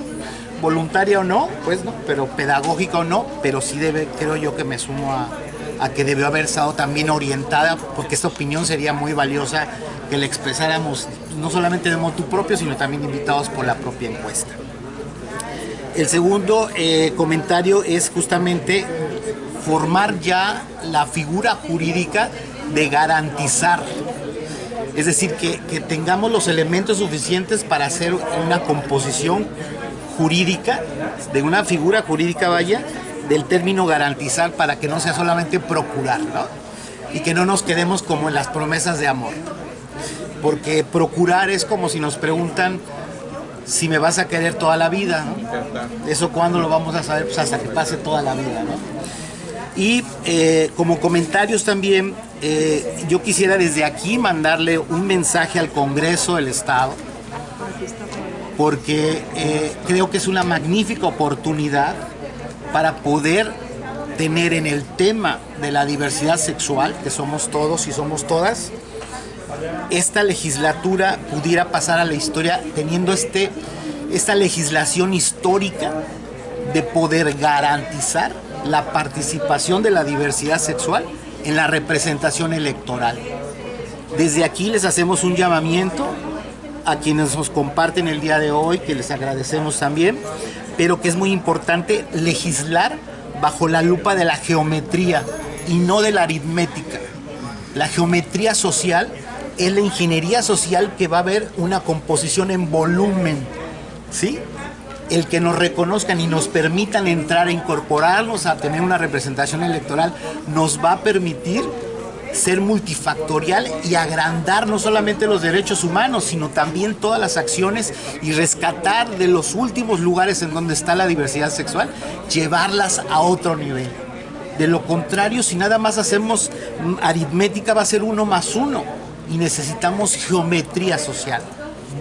voluntaria o no, pues, ¿no?, pero pedagógica o no, pero sí creo yo que me sumo a que debió haber estado también orientada, porque esta opinión sería muy valiosa que la expresáramos no solamente de motu propio, sino también invitados por la propia encuesta. El segundo comentario es justamente formar ya la figura jurídica de garantizar, es decir, que tengamos los elementos suficientes para hacer una composición jurídica, de una figura jurídica, del término garantizar, para que no sea solamente procurar, ¿no?, y que no nos quedemos como en las promesas de amor, porque procurar es como si nos preguntan si me vas a querer toda la vida, ¿no? Eso cuándo lo vamos a saber, pues hasta que pase toda la vida, ¿no? Y como comentarios también, yo quisiera desde aquí mandarle un mensaje al Congreso del Estado, porque creo que es una magnífica oportunidad para poder tener en el tema de la diversidad sexual, que somos todos y somos todas, esta legislatura pudiera pasar a la historia teniendo esta legislación histórica de poder garantizar la participación de la diversidad sexual en la representación electoral. Desde aquí les hacemos un llamamiento a quienes nos comparten el día de hoy, que les agradecemos también, pero que es muy importante legislar bajo la lupa de la geometría y no de la aritmética. La geometría social es la ingeniería social, que va a haber una composición en volumen, ¿sí? El que nos reconozcan y nos permitan entrar a incorporarnos a tener una representación electoral nos va a permitir ser multifactorial y agrandar no solamente los derechos humanos, sino también todas las acciones, y rescatar de los últimos lugares en donde está la diversidad sexual, llevarlas a otro nivel. De lo contrario, si nada más hacemos aritmética, va a ser 1 más 1, y necesitamos geometría social,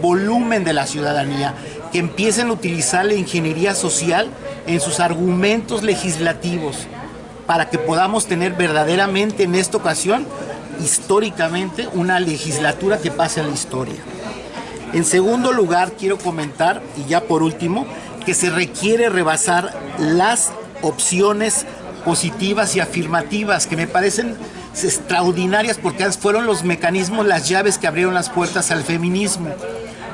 volumen de la ciudadanía, que empiecen a utilizar la ingeniería social en sus argumentos legislativos, para que podamos tener verdaderamente en esta ocasión, históricamente, una legislatura que pase a la historia. En segundo lugar, quiero comentar, y ya por último, que se requiere rebasar las opciones positivas y afirmativas, que me parecen extraordinarias porque fueron los mecanismos, las llaves que abrieron las puertas al feminismo,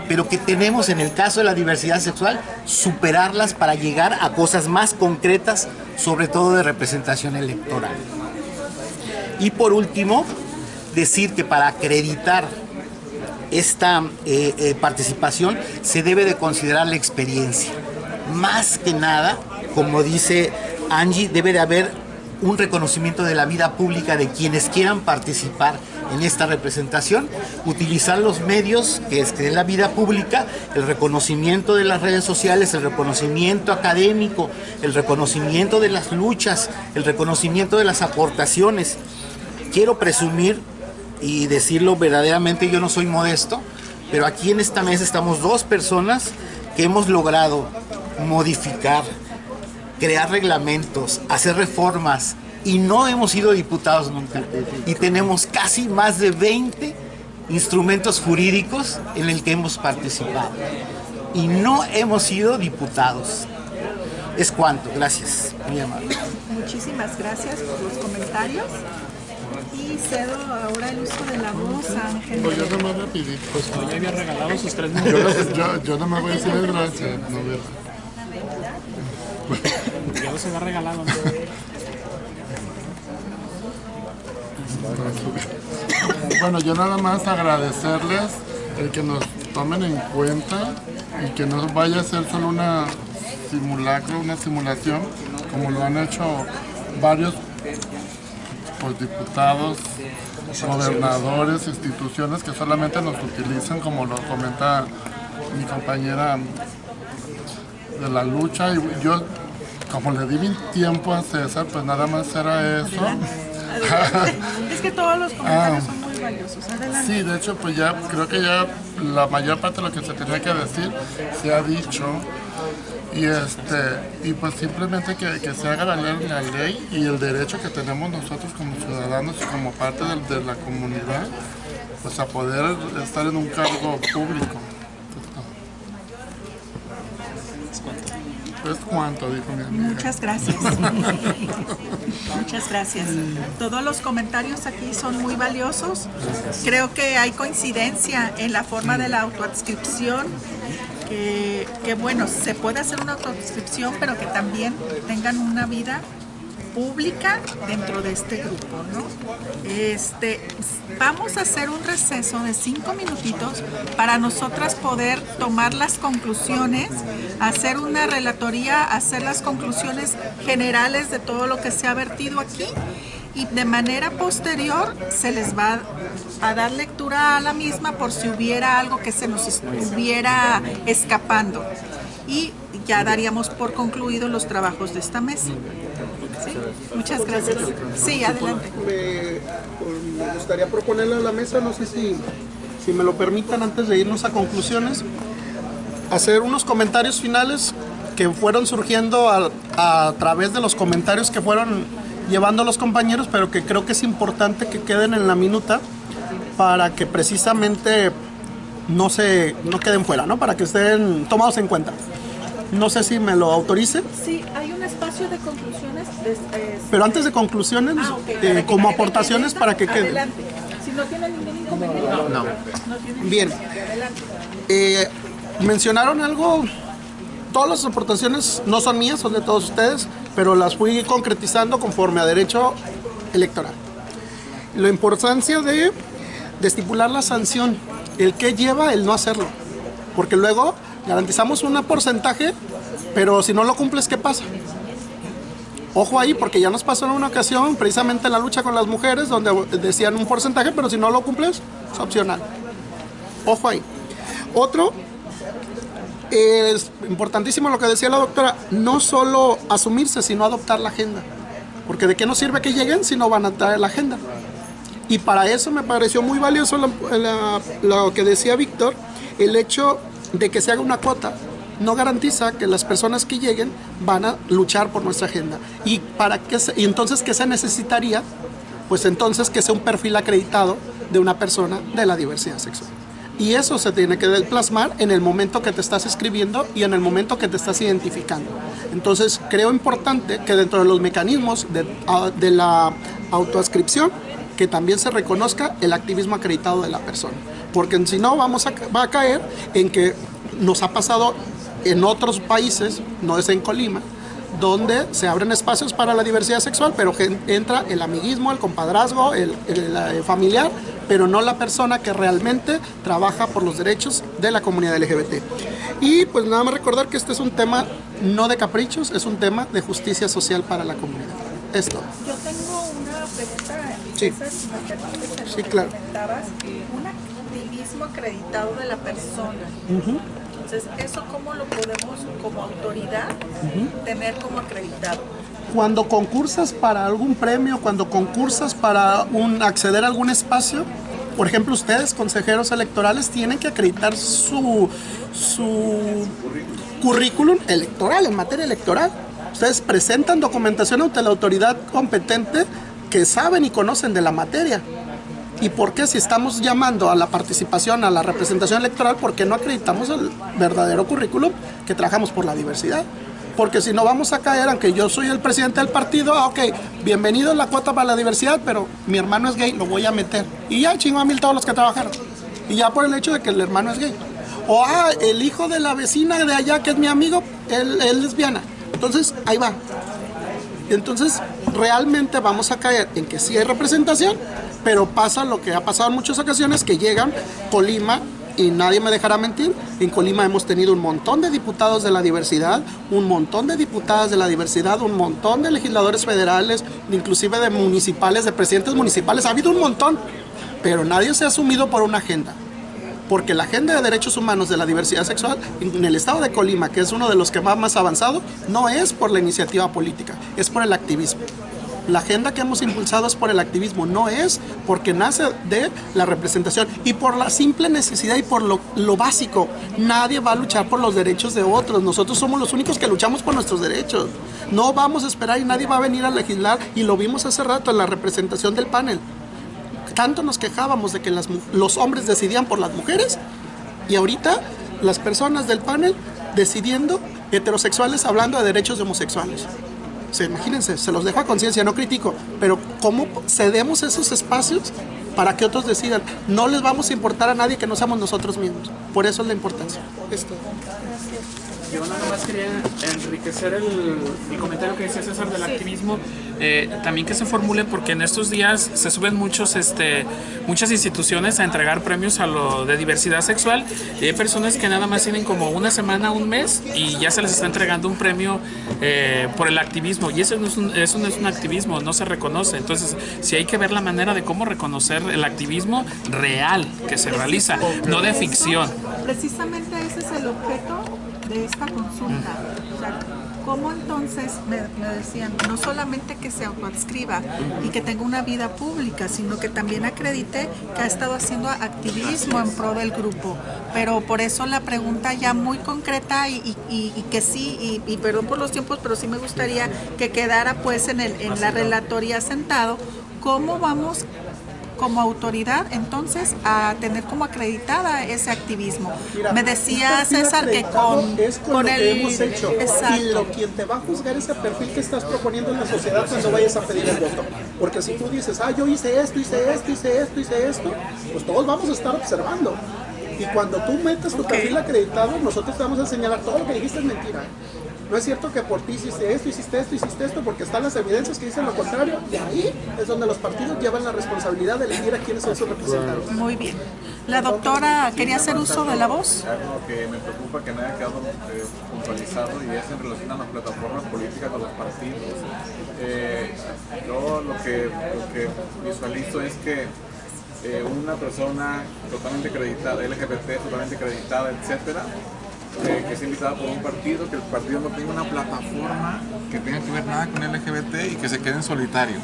pero que tenemos en el caso de la diversidad sexual superarlas para llegar a cosas más concretas, sobre todo de representación electoral. Y por último, decir que para acreditar esta participación se debe de considerar la experiencia. Más que nada, como dice Angie, debe de haber un reconocimiento de la vida pública de quienes quieran participar en esta representación, utilizar los medios que es la vida pública, el reconocimiento de las redes sociales, el reconocimiento académico, el reconocimiento de las luchas, el reconocimiento de las aportaciones. Quiero presumir y decirlo verdaderamente, yo no soy modesto, pero aquí en esta mesa estamos 2 personas que hemos logrado modificar, crear reglamentos, hacer reformas, y no hemos sido diputados nunca. Y tenemos casi más de 20 instrumentos jurídicos en el que hemos participado. Y no hemos sido diputados. Es cuanto. Gracias. Muy amable. Muchísimas gracias por los comentarios. Y cedo ahora el uso de la voz a Ángel. Pues yo nomás rapidito. Pues como ya había regalado sus 3 minutos. Yo nomás voy a decir el gracias. No, ya los había regalado, ¿no? Bueno, yo nada más agradecerles el que nos tomen en cuenta y que no vaya a ser solo una simulación, como lo han hecho varios diputados, gobernadores, instituciones que solamente nos utilizan, como lo comenta mi compañera de la lucha, y yo, como le di mi tiempo a César, pues nada más era eso. Es que todos los comentarios son muy valiosos. Adelante. Sí, de hecho, pues ya creo que ya la mayor parte de lo que se tenía que decir se ha dicho. Y pues simplemente que se haga valer la ley y el derecho que tenemos nosotros como ciudadanos y como parte de la comunidad, pues a poder estar en un cargo público. ¿Es cuánto? Dijo mi amiga. Muchas gracias. Muchas gracias. Todos los comentarios aquí son muy valiosos. Creo que hay coincidencia en la forma de la autoadscripción. Que bueno, se puede hacer una autoadscripción, pero que también tengan una vida pública dentro de este grupo, ¿no? Vamos a hacer un receso de 5 minutitos para nosotras poder tomar las conclusiones, hacer una relatoría, hacer las conclusiones generales de todo lo que se ha vertido aquí, y de manera posterior se les va a dar lectura a la misma por si hubiera algo que se nos estuviera escapando, y ya daríamos por concluidos los trabajos de esta mesa. ¿Sí? Muchas gracias. Sí, adelante. Me gustaría proponerle a la mesa, no sé si me lo permitan antes de irnos a conclusiones, hacer unos comentarios finales que fueron surgiendo a través de los comentarios que fueron llevando los compañeros, pero que creo que es importante que queden en la minuta para que precisamente no queden fuera, ¿no? Para que estén tomados en cuenta. No sé si me lo autorice. Sí, hay un espacio de conclusiones. Pero antes de conclusiones, okay, como aportaciones para que quede. Adelante. Si no tienen ningún inconveniente. No. Bien. Mencionaron algo. Todas las aportaciones no son mías, son de todos ustedes, pero las fui concretizando conforme a derecho electoral. La importancia de estipular la sanción, el que lleva el no hacerlo, porque luego garantizamos un porcentaje, pero si no lo cumples, ¿qué pasa? Ojo ahí, porque ya nos pasó en una ocasión, precisamente en la lucha con las mujeres, donde decían un porcentaje, pero si no lo cumples, es opcional. Ojo ahí. Otro, es importantísimo lo que decía la doctora, no solo asumirse, sino adoptar la agenda. Porque ¿de qué nos sirve que lleguen si no van a traer la agenda? Y para eso me pareció muy valioso lo que decía Víctor, el hecho de que se haga una cuota. No garantiza que las personas que lleguen van a luchar por nuestra agenda. ¿Y entonces qué se necesitaría? Pues entonces que sea un perfil acreditado de una persona de la diversidad sexual. Y eso se tiene que plasmar en el momento que te estás escribiendo y en el momento que te estás identificando. Entonces creo importante que dentro de los mecanismos de la autoadscripción que también se reconozca el activismo acreditado de la persona, porque si no va a caer en que nos ha pasado en otros países, no es en Colima, donde se abren espacios para la diversidad sexual, pero entra el amiguismo, el compadrazgo, el familiar, pero no la persona que realmente trabaja por los derechos de la comunidad LGBT. Y pues nada más recordar que este es un tema no de caprichos, es un tema de justicia social para la comunidad. Esto. Yo tengo una pregunta. Sí. Sí, claro. Un activismo acreditado de la persona. Entonces, ¿eso cómo lo podemos como autoridad tener como acreditado? Cuando concursas para algún premio, cuando concursas para acceder a algún espacio, por ejemplo, ustedes, consejeros electorales, tienen que acreditar su currículum electoral, en materia electoral. Ustedes presentan documentación ante la autoridad competente que saben y conocen de la materia. ¿Y por qué, si estamos llamando a la participación, a la representación electoral, por qué no acreditamos el verdadero currículum que trabajamos por la diversidad? Porque si no vamos a caer, aunque yo soy el presidente del partido, ok, bienvenido a la cuota para la diversidad, pero mi hermano es gay, lo voy a meter. Y ya chingó a mil todos los que trabajaron. Y ya por el hecho de que el hermano es gay. O el hijo de la vecina de allá, que es mi amigo, él es lesbiana. Entonces, ahí va. Entonces, realmente vamos a caer en que sí hay representación, pero pasa lo que ha pasado en muchas ocasiones, que llegan Colima, y nadie me dejará mentir, en Colima hemos tenido un montón de diputados de la diversidad, un montón de diputadas de la diversidad, un montón de legisladores federales, inclusive de municipales, de presidentes municipales, ha habido un montón, pero nadie se ha asumido por una agenda. Porque la agenda de derechos humanos de la diversidad sexual en el estado de Colima, que es uno de los que va más avanzado, no es por la iniciativa política, es por el activismo. La agenda que hemos impulsado es por el activismo, no es porque nace de la representación y por la simple necesidad y por lo básico. Nadie va a luchar por los derechos de otros, nosotros somos los únicos que luchamos por nuestros derechos. No vamos a esperar y nadie va a venir a legislar, y lo vimos hace rato en la representación del panel. Tanto nos quejábamos de que los hombres decidían por las mujeres, y ahorita las personas del panel decidiendo, heterosexuales hablando de derechos de homosexuales. O sea, imagínense, se los dejo a conciencia, no critico, pero ¿cómo cedemos esos espacios para que otros decidan? No les vamos a importar a nadie que no seamos nosotros mismos. Por eso es la importancia. Esto. Yo nada más quería enriquecer el comentario que decía César del activismo, también que se formule, porque en estos días se suben muchas instituciones a entregar premios a lo de diversidad sexual, y hay personas que nada más tienen como una semana, un mes, y ya se les está entregando un premio por el activismo, y eso no es un activismo, no se reconoce. Entonces sí hay que ver la manera de cómo reconocer el activismo real que se realiza, no de ficción. Precisamente ese es el objeto de esta consulta. O sea, ¿cómo entonces, me decían, no solamente que se autoadscriba y que tenga una vida pública, sino que también acredite que ha estado haciendo activismo en pro del grupo? Pero por eso la pregunta ya muy concreta y que sí, y perdón por los tiempos, pero sí me gustaría que quedara pues en la relatoría sentado, ¿cómo vamos como autoridad entonces a tener como acreditada ese activismo? Mira, me decía César que con lo el que hemos hecho. exacto. Y quien te va a juzgar es el perfil que estás proponiendo en la sociedad cuando vayas a pedir el voto. Porque si tú dices, yo hice esto, pues todos vamos a estar observando. Y cuando tú metes tu perfil acreditado, nosotros te vamos a señalar todo lo que dijiste es mentira. No es cierto que por ti hiciste esto, porque están las evidencias que dicen lo contrario. De ahí es donde los partidos llevan la responsabilidad de elegir a quienes son sus representantes. Muy bien. La doctora quería hacer uso de la voz. Algo que me preocupa que no haya quedado puntualizado, y es en relación a las plataformas políticas de los partidos. Yo lo que visualizo es que una persona totalmente acreditada, LGBT, totalmente acreditada, etcétera, que es invitada por un partido, que el partido no tenga una plataforma que tenga que ver nada con LGBT y que se quede en solitario.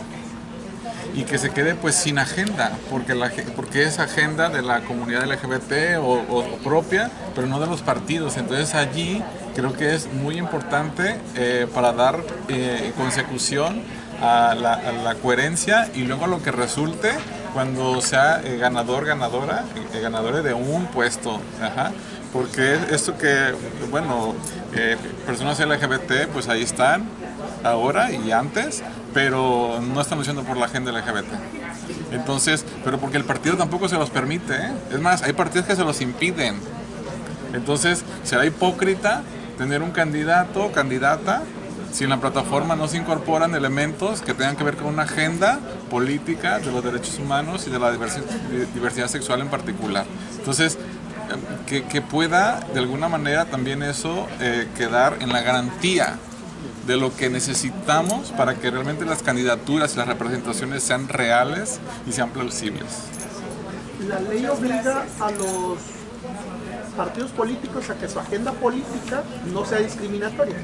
Y que se quede pues sin agenda, porque es agenda de la comunidad LGBT o propia, pero no de los partidos. Entonces allí creo que es muy importante para dar consecución a la coherencia, y luego lo que resulte cuando sea ganadores de un puesto. Porque esto que, bueno, personas LGBT, pues ahí están, ahora y antes, pero no están luchando por la agenda LGBT. Entonces, pero porque el partido tampoco se los permite, ¿eh? Es más, hay partidos que se los impiden. Entonces, será hipócrita tener un candidato o candidata si en la plataforma no se incorporan elementos que tengan que ver con una agenda política de los derechos humanos y de la diversidad sexual en particular. Entonces, que pueda de alguna manera también eso quedar en la garantía de lo que necesitamos para que realmente las candidaturas y las representaciones sean reales y sean plausibles. La ley obliga a los partidos políticos a que su agenda política no sea discriminatoria,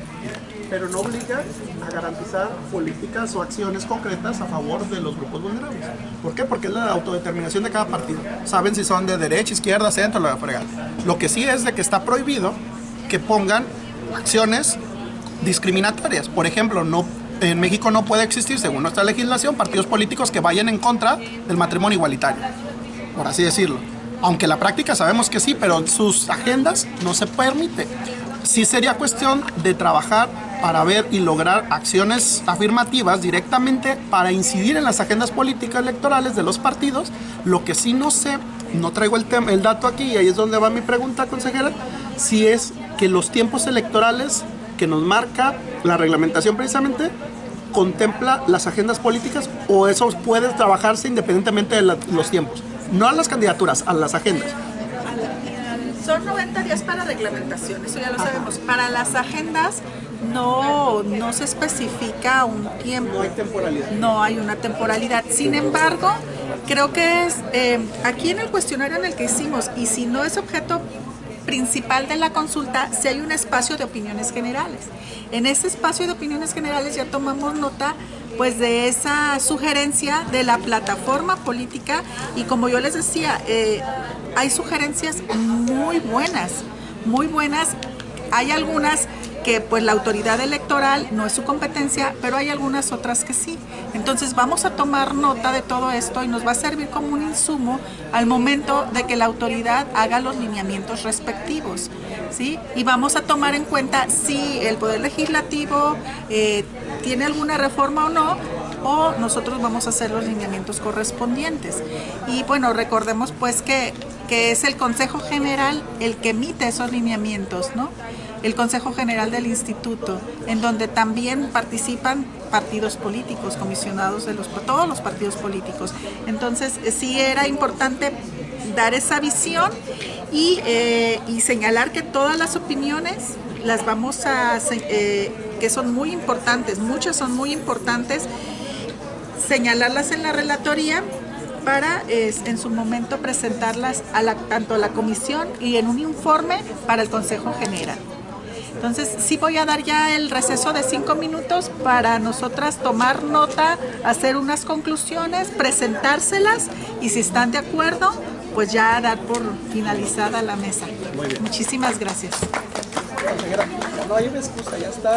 pero no obliga a garantizar políticas o acciones concretas a favor de los grupos vulnerables. ¿Por qué? Porque es la autodeterminación de cada partido. Saben si son de derecha, izquierda, centro, la fregada. Lo que sí es de que está prohibido que pongan acciones discriminatorias. Por ejemplo, en México no puede existir, según nuestra legislación, partidos políticos que vayan en contra del matrimonio igualitario, por así decirlo. Aunque en la práctica sabemos que sí, pero en sus agendas no se permite. Sí sería cuestión de trabajar para ver y lograr acciones afirmativas directamente para incidir en las agendas políticas electorales de los partidos. Lo que sí no sé, no traigo el dato aquí, y ahí es donde va mi pregunta, consejera, si es que los tiempos electorales que nos marca la reglamentación precisamente contempla las agendas políticas, o eso puede trabajarse independientemente de los tiempos. No a las candidaturas, a las agendas. Son 90 días para reglamentación, eso ya lo sabemos. Para las agendas no se especifica un tiempo. No hay temporalidad. No hay una temporalidad. Sin embargo, creo que es aquí en el cuestionario en el que hicimos, y si no es objeto principal de la consulta, si hay un espacio de opiniones generales. En ese espacio de opiniones generales ya tomamos nota pues de esa sugerencia de la plataforma política, y como yo les decía, hay sugerencias muy buenas, hay algunas que pues la autoridad electoral no es su competencia, pero hay algunas otras que sí. Entonces vamos a tomar nota de todo esto y nos va a servir como un insumo al momento de que la autoridad haga los lineamientos respectivos, ¿sí? Y vamos a tomar en cuenta si el Poder Legislativo tiene alguna reforma o no, o nosotros vamos a hacer los lineamientos correspondientes. Y bueno, recordemos pues que es el Consejo General el que emite esos lineamientos, ¿no? El Consejo General del Instituto, en donde también participan partidos políticos, comisionados de todos los partidos políticos. Entonces, sí era importante dar esa visión y señalar que todas las opiniones las vamos a, que son muy importantes, muchas son muy importantes, señalarlas en la relatoría para en su momento presentarlas tanto a la comisión y en un informe para el Consejo General. Entonces sí voy a dar ya el receso de 5 minutos para nosotras tomar nota, hacer unas conclusiones, presentárselas, y si están de acuerdo, pues ya dar por finalizada la mesa. Muchísimas gracias. No hay una excusa, ya está.